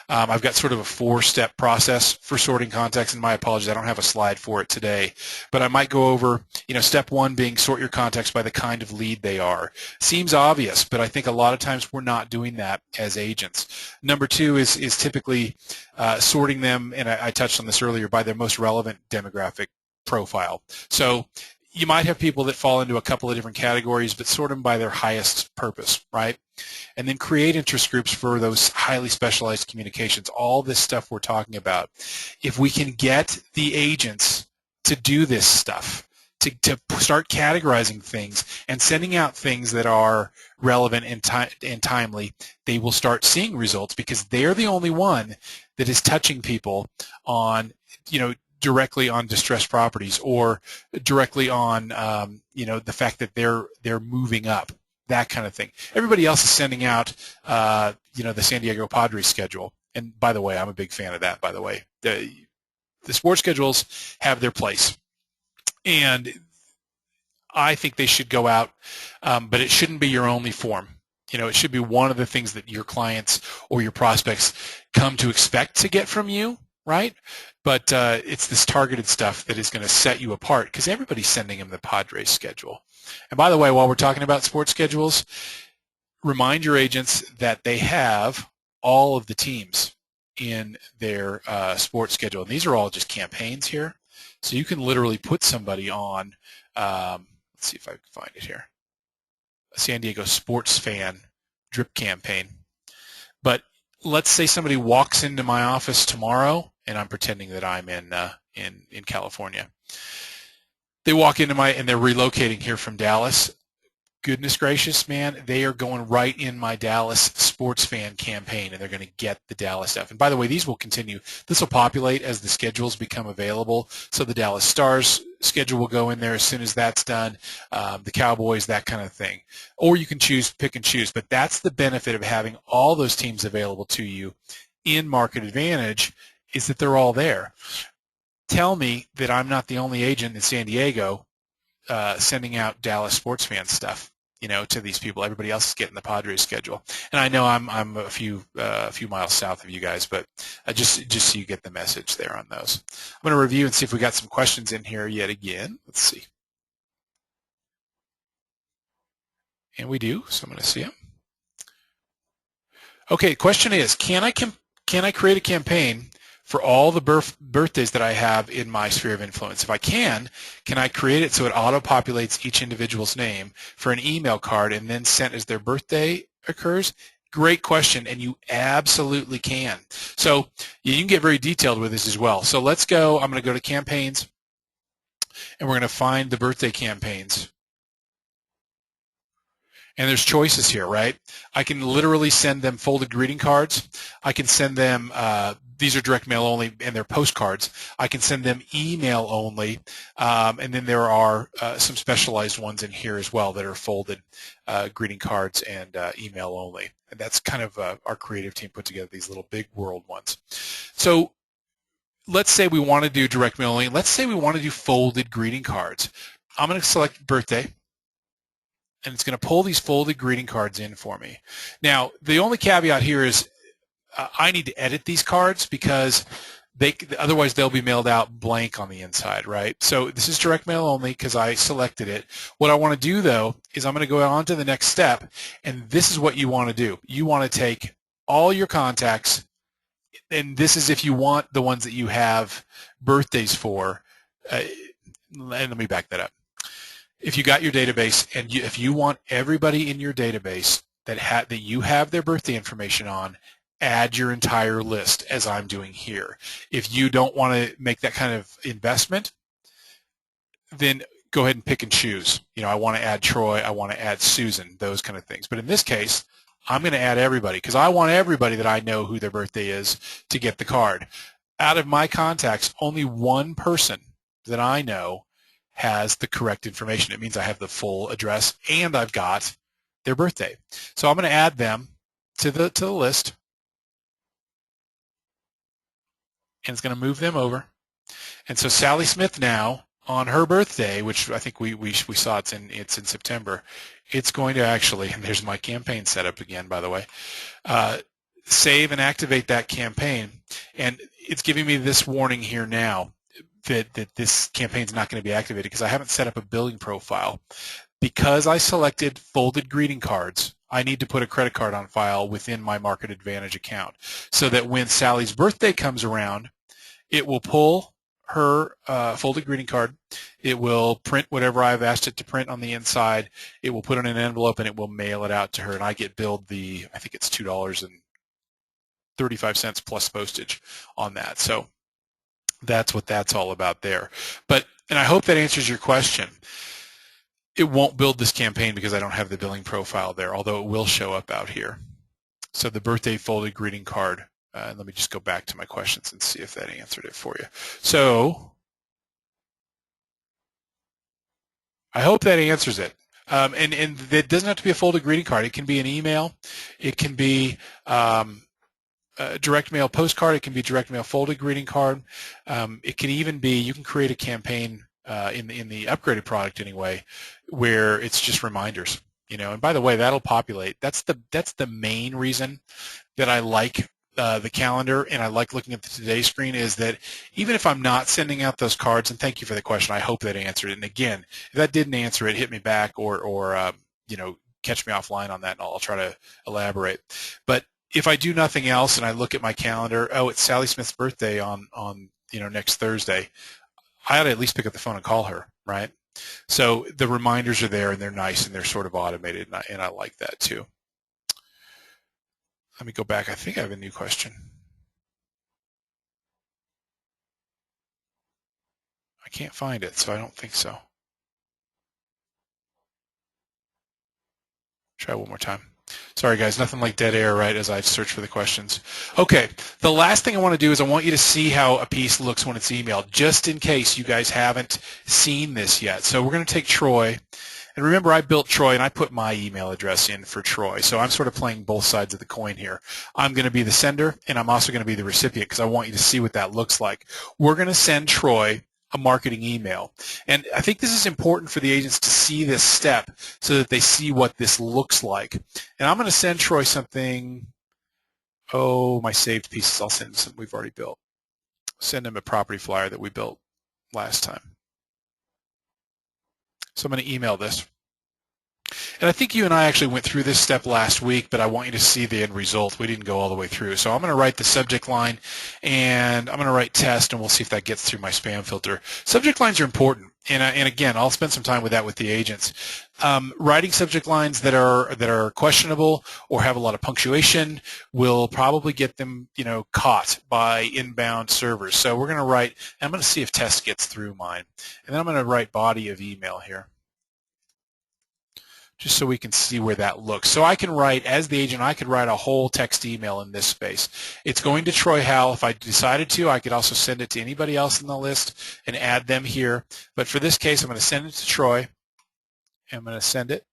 Speaker 1: I've got sort of a 4-step process for sorting contacts, and my apologies, I don't have a slide for it today. But I might go over, step 1 being sort your contacts by the kind of lead they are. Seems obvious, but I think a lot of times we're not doing that as agents. Number 2 is typically sorting them, and I touched on this earlier, by their most relevant demographic profile. So you might have people that fall into a couple of different categories, but sort them by their highest purpose, right? And then create interest groups for those highly specialized communications, all this stuff we're talking about. If we can get the agents to do this stuff, to start categorizing things and sending out things that are relevant and timely, they will start seeing results because they're the only one that is touching people on, directly on distressed properties or directly on, the fact that they're moving up, that kind of thing. Everybody else is sending out, the San Diego Padres schedule. And by the way, I'm a big fan of that, by the way. The sports schedules have their place. And I think they should go out, but it shouldn't be your only form. It should be one of the things that your clients or your prospects come to expect to get from you, right? But it's this targeted stuff that is going to set you apart because everybody's sending them the Padres schedule. And by the way, while we're talking about sports schedules, remind your agents that they have all of the teams in their sports schedule. And these are all just campaigns here. So you can literally put somebody on, let's see if I can find it here, a San Diego sports fan drip campaign. But let's say somebody walks into my office tomorrow, and I'm pretending that I'm in California. They walk into and they're relocating here from Dallas. Goodness gracious, man, they are going right in my Dallas sports fan campaign, and they're going to get the Dallas stuff. And by the way, these will continue. This will populate as the schedules become available. So the Dallas Stars schedule will go in there as soon as that's done, the Cowboys, that kind of thing. Or you can pick and choose. But that's the benefit of having all those teams available to you in MarketAdvantage, is that they're all there. Tell me that I'm not the only agent in San Diego sending out Dallas sports fan stuff, to these people. Everybody else is getting the Padres schedule. And I know I'm a few miles south of you guys, but just so you get the message there on those. I'm going to review and see if we got some questions in here yet again. Let's see. And we do, so I'm going to see them. Okay, question is, can I create a campaign for all the birthdays that I have in my sphere of influence? If I can I create it so it auto-populates each individual's name for an email card and then sent as their birthday occurs? Great question, and you absolutely can. So you can get very detailed with this as well. So let's go, I'm going to go to campaigns, and we're going to find the birthday campaigns. And there's choices here, right? I can literally send them folded greeting cards. I can send them, these are direct mail only, and they're postcards. I can send them email only. And then there are some specialized ones in here as well that are folded greeting cards and email only. And that's kind of our creative team put together these little big world ones. So let's say we want to do direct mail only. Let's say we want to do folded greeting cards. I'm going to select birthday, and it's going to pull these folded greeting cards in for me. Now, the only caveat here is I need to edit these cards because Otherwise they'll be mailed out blank on the inside, right? So this is direct mail only because I selected it. What I want to do though is I'm going to go on to the next step, and this is what you want to do. You want to take all your contacts, and this is if you want the ones that you have birthdays for. And let me back that up. If you got your database, and if you want everybody in your database that you have their birthday information on, add your entire list as I'm doing here. If you don't want to make that kind of investment, then go ahead and pick and choose. I want to add Troy, I want to add Susan, those kind of things. But in this case, I'm going to add everybody because I want everybody that I know who their birthday is to get the card. Out of my contacts, only one person that I know has the correct information. It means I have the full address and I've got their birthday. So I'm going to add them to the list, and it's going to move them over. And so Sally Smith now, on her birthday, which I think we saw it's in September, it's going to actually, and there's my campaign setup again, by the way, save and activate that campaign. And it's giving me this warning here now that this campaign is not going to be activated because I haven't set up a billing profile. Because I selected folded greeting cards, I need to put a credit card on file within my MarketAdvantage account so that when Sally's birthday comes around, it will pull her folded greeting card. It will print whatever I've asked it to print on the inside. It will put it in an envelope and it will mail it out to her. And I get billed I think it's $2.35 plus postage on that. So that's what that's all about there. And I hope that answers your question. It won't build this campaign because I don't have the billing profile there, although it will show up out here. So the birthday folded greeting card. And let me just go back to my questions and see if that answered it for you. So I hope that answers it. And it doesn't have to be a folded greeting card. It can be an email. It can be a direct mail postcard. It can be direct mail folded greeting card. It can even be, you can create a campaign in the upgraded product anyway, where it's just reminders. And by the way, that'll populate. That's the main reason that I like the calendar and I like looking at the Today screen, is that even if I'm not sending out those cards, and thank you for the question, I hope that answered it. And again, if that didn't answer it, hit me back or catch me offline on that, and I'll try to elaborate. But if I do nothing else and I look at my calendar, it's Sally Smith's birthday on next Thursday, I ought to at least pick up the phone and call her, right? So the reminders are there and they're nice and they're sort of automated, and I like that too. Let me go back. I think I have a new question. I can't find it, so I don't think so. Try one more time. Sorry, guys, nothing like dead air, right, as I search for the questions. Okay, the last thing I want to do is I want you to see how a piece looks when it's emailed, just in case you guys haven't seen this yet. So we're going to take Troy. And remember, I built Troy, and I put my email address in for Troy. So I'm sort of playing both sides of the coin here. I'm going to be the sender, and I'm also going to be the recipient because I want you to see what that looks like. We're going to send Troy a marketing email. And I think this is important for the agents to see this step so that they see what this looks like. And I'm going to send Troy something, my saved pieces. I'll send him something we've already built. Send him a property flyer that we built last time. So I'm going to email this. And I think you and I actually went through this step last week, but I want you to see the end result. We didn't go all the way through. So I'm going to write the subject line, and I'm going to write test, and we'll see if that gets through my spam filter. Subject lines are important. And again, I'll spend some time with that with the agents. Writing subject lines that are questionable or have a lot of punctuation will probably get them, caught by inbound servers. So we're going to write. I'm going to see if test gets through mine, and then I'm going to write body of email here, just so we can see where that looks. So I can write, as the agent, I could write a whole text email in this space. It's going to Troy Howell. If I decided to, I could also send it to anybody else in the list and add them here. But for this case, I'm going to send it to Troy. I'm going to send it.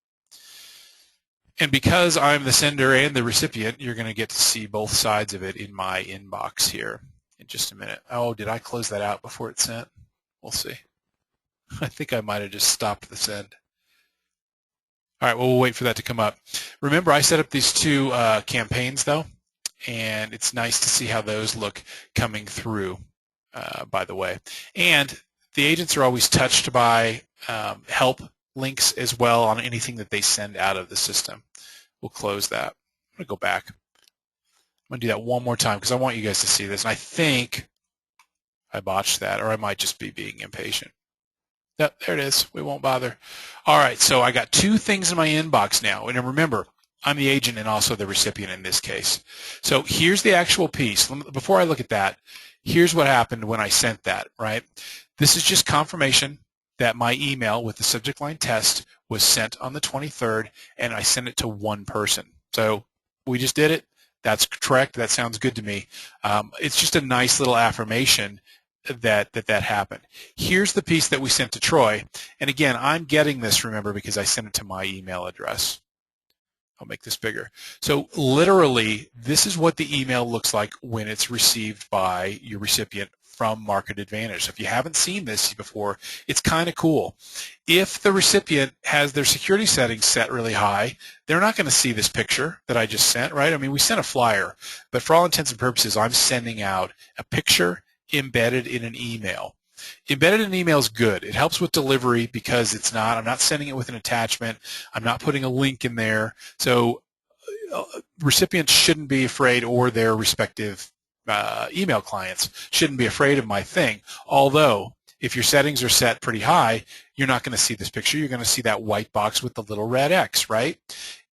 Speaker 1: And because I'm the sender and the recipient, you're going to get to see both sides of it in my inbox here in just a minute. Oh, did I close that out before it sent? We'll see. I think I might have just stopped the send. All right, well, we'll wait for that to come up. Remember, I set up these two campaigns, though, and it's nice to see how those look coming through. by the way. And the agents are always touched by help links as well on anything that they send out of the system. We'll close that. I'm going to go back. I'm going to do that one more time because I want you guys to see this. And I think I botched that, or I might just be being impatient. Yep, there it is. We won't bother. All right, so I got two things in my inbox now. And remember, I'm the agent and also the recipient in this case. So here's the actual piece. Before I look at that, here's what happened when I sent that, right? This is just confirmation that my email with the subject line test was sent on the 23rd, and I sent it to one person. So we just did it. That's correct. That sounds good to me. It's just a nice little affirmation that happened. Here's the piece that we sent to Troy. And again, I'm getting this, remember, because I sent it to my email address. I'll make this bigger. So literally, this is what the email looks like when it's received by your recipient from MarketAdvantage. So if you haven't seen this before, it's kind of cool. If the recipient has their security settings set really high, they're not going to see this picture that I just sent, right? I mean, we sent a flyer, but for all intents and purposes, I'm sending out a picture embedded in an email. Embedded in an email is good. It helps with delivery because I'm not sending it with an attachment. I'm not putting a link in there. So recipients shouldn't be afraid, or their respective email clients shouldn't be afraid of my thing. Although, if your settings are set pretty high, you're not going to see this picture. You're going to see that white box with the little red X, right?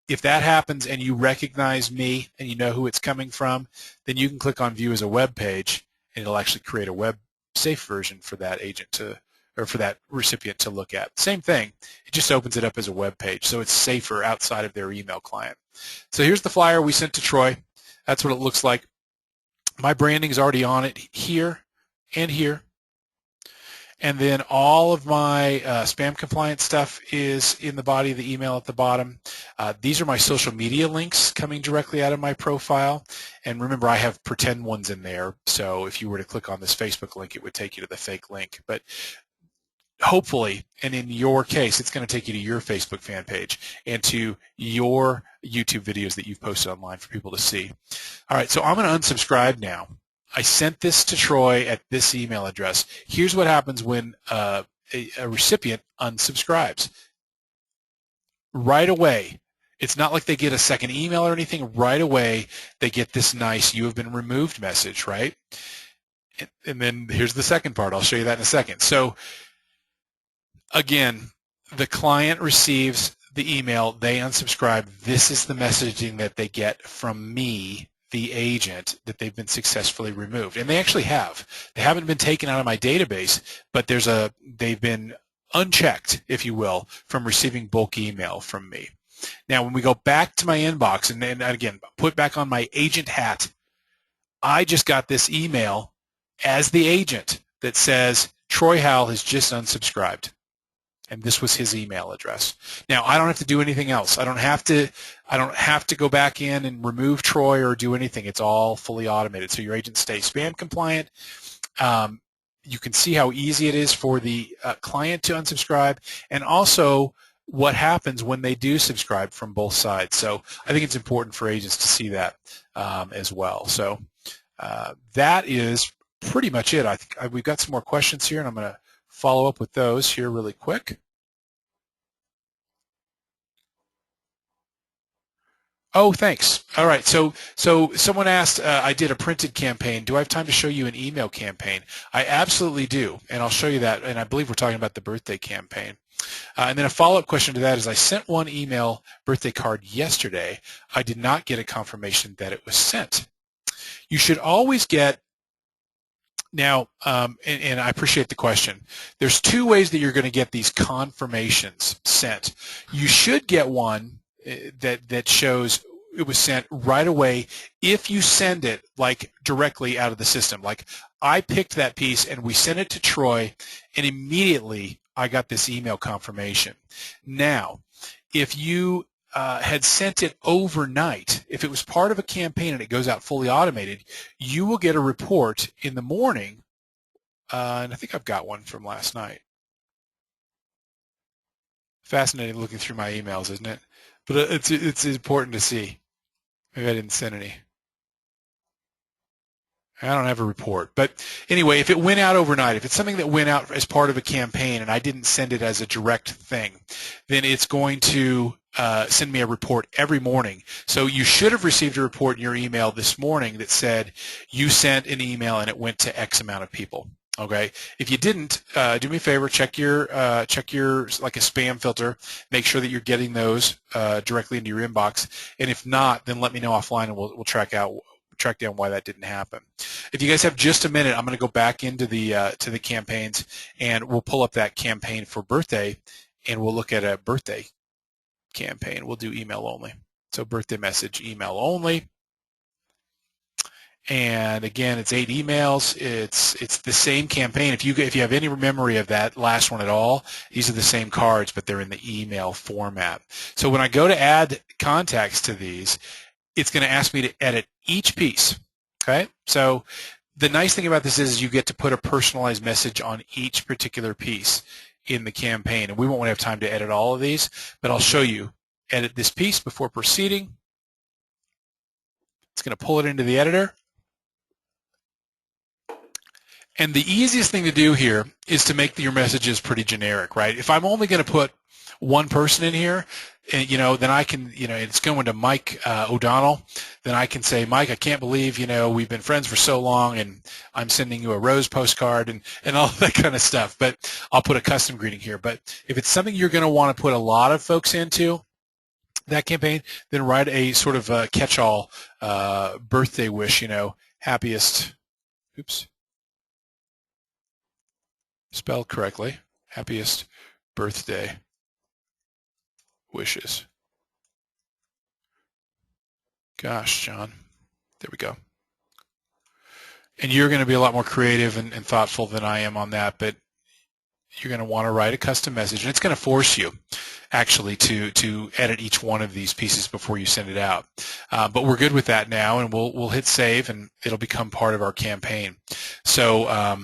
Speaker 1: If that happens and you recognize me and you know who it's coming from, then you can click on View as a web page, and it'll actually create a web safe version for that agent or for that recipient to look at. Same thing, it just opens it up as a web page, so it's safer outside of their email client. So here's the flyer we sent to Troy. That's what it looks like. My branding is already on it here and here. And then all of my spam compliance stuff is in the body of the email at the bottom. These are my social media links coming directly out of my profile. And remember, I have pretend ones in there. So if you were to click on this Facebook link, it would take you to the fake link. But hopefully, and in your case, it's going to take you to your Facebook fan page and to your YouTube videos that you've posted online for people to see. All right, so I'm going to unsubscribe now. I sent this to Troy at this email address. Here's what happens when a recipient unsubscribes. Right away, it's not like they get a second email or anything. Right away, they get this nice "you have been removed" message, right? And then here's the second part. I'll show you that in a second. So again, the client receives the email, they unsubscribe. This is the messaging that they get from me, the agent, that they've been successfully removed. And they actually have. They haven't been taken out of my database, but they've been unchecked, if you will, from receiving bulk email from me. Now, when we go back to my inbox, and then again, put back on my agent hat, I just got this email as the agent that says, Troy Howell has just unsubscribed. And this was his email address. Now, I don't have to do anything else. I don't have to go back in and remove Troy or do anything. It's all fully automated. So your agent stays spam compliant. You can see how easy it is for the client to unsubscribe, and also what happens when they do subscribe from both sides. So I think it's important for agents to see that as well. So that is pretty much it. I think we've got some more questions here, and I'm going to follow up with those here really quick. Oh, thanks. All right. So someone asked, I did a printed campaign. Do I have time to show you an email campaign? I absolutely do, and I'll show you that. And I believe we're talking about the birthday campaign. And then a follow-up question to that is, I sent one email birthday card yesterday. I did not get a confirmation that it was sent. You should always get. Now, and I appreciate the question. There's two ways that you're going to get these confirmations sent. You should get one that shows it was sent right away if you send it like directly out of the system. Like I picked that piece and we sent it to Troy, and immediately I got this email confirmation. Now, if you had sent it overnight, if it was part of a campaign and it goes out fully automated, you will get a report in the morning, and I think I've got one from last night. Fascinating looking through my emails, isn't it? But it's important to see. Maybe I didn't send any. I don't have a report. But anyway, if it went out overnight, if it's something that went out as part of a campaign and I didn't send it as a direct thing, then it's going to send me a report every morning. So you should have received a report in your email this morning that said you sent an email and it went to X amount of people. Okay. If you didn't, do me a favor, check your like a spam filter. Make sure that you're getting those directly into your inbox. And if not, then let me know offline and we'll track down why that didn't happen. If you guys have just a minute, I'm going to go back into the to the campaigns and we'll pull up that campaign for birthday and we'll look at a birthday campaign. We'll do email only. So birthday message, email only. And again, it's 8 emails. It's the same campaign. If you have any memory of that last one at all, these are the same cards, but they're in the email format. So when I go to add contacts to these, it's going to ask me to edit each piece. Okay? So the nice thing about this is you get to put a personalized message on each particular piece in the campaign. And we won't have time to edit all of these, but I'll show you. Edit this piece before proceeding. It's going to pull it into the editor. And the easiest thing to do here is to make your messages pretty generic, right? If I'm only going to put one person in here, and, then I can, it's going to Mike O'Donnell, then I can say, Mike, I can't believe, we've been friends for so long and I'm sending you a rose postcard and all that kind of stuff. But I'll put a custom greeting here. But if it's something you're going to want to put a lot of folks into, that campaign, then write a sort of a catch-all birthday wish, happiest, spelled correctly, happiest birthday wishes. Gosh, John. There we go. And you're going to be a lot more creative and thoughtful than I am on that, but you're going to want to write a custom message, and it's going to force you actually to edit each one of these pieces before you send it out. But we're good with that now, and we'll hit save, and it'll become part of our campaign. So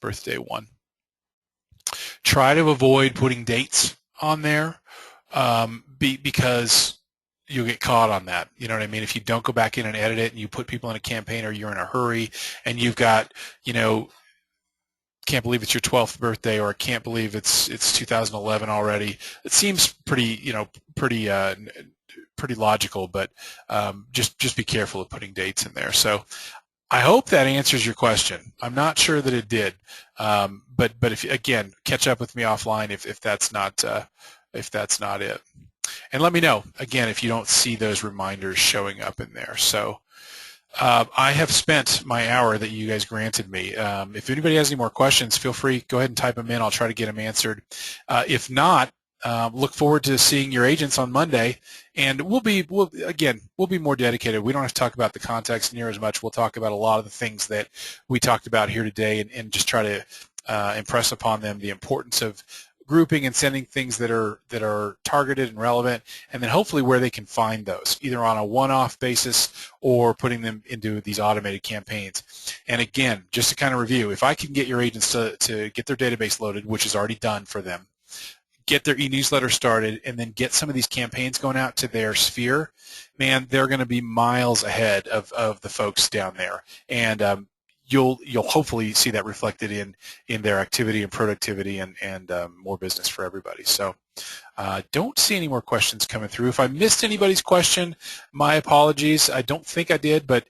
Speaker 1: birthday one. Try to avoid putting dates on there because you'll get caught on that. You know what I mean? If you don't go back in and edit it and you put people in a campaign or you're in a hurry and you've got, can't believe it's your 12th birthday or can't believe it's 2011 already. It seems pretty logical, but just be careful of putting dates in there. So I hope that answers your question. I'm not sure that it did, but if again, catch up with me offline if that's not it, and let me know again if you don't see those reminders showing up in there. So I have spent my hour that you guys granted me. If anybody has any more questions, feel free, go ahead and type them in. I'll try to get them answered. If not, look forward to seeing your agents on Monday, and we'll be more dedicated. We don't have to talk about the context near as much. We'll talk about a lot of the things that we talked about here today, and just try to impress upon them the importance of grouping and sending things that are targeted and relevant, and then hopefully where they can find those, either on a one-off basis or putting them into these automated campaigns. And again, just to kind of review, if I can get your agents to get their database loaded, which is already done for them, get their e-newsletter started, and then get some of these campaigns going out to their sphere, man, they're going to be miles ahead of the folks down there. And you'll hopefully see that reflected in their activity and productivity and more business for everybody. So don't see any more questions coming through. If I missed anybody's question, my apologies. I don't think I did, but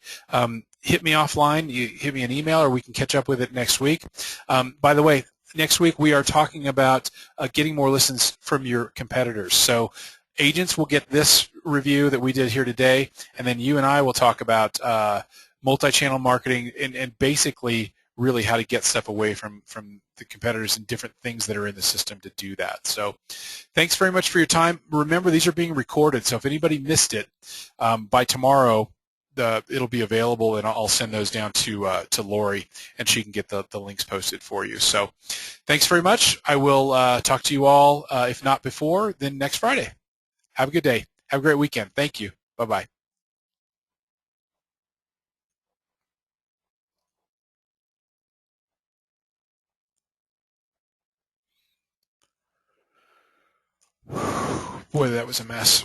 Speaker 1: hit me offline. You hit me an email, or we can catch up with it next week. By the way, next week we are talking about getting more listens from your competitors. So agents will get this review that we did here today, and then you and I will talk about multi-channel marketing and basically really how to get stuff away from the competitors and different things that are in the system to do that. So thanks very much for your time. Remember, these are being recorded, so if anybody missed it, by tomorrow it'll be available, and I'll send those down to Lori, and she can get the links posted for you. So thanks very much. I will talk to you all, if not before, then next Friday. Have a good day. Have a great weekend. Thank you. Bye-bye. Boy, that was a mess.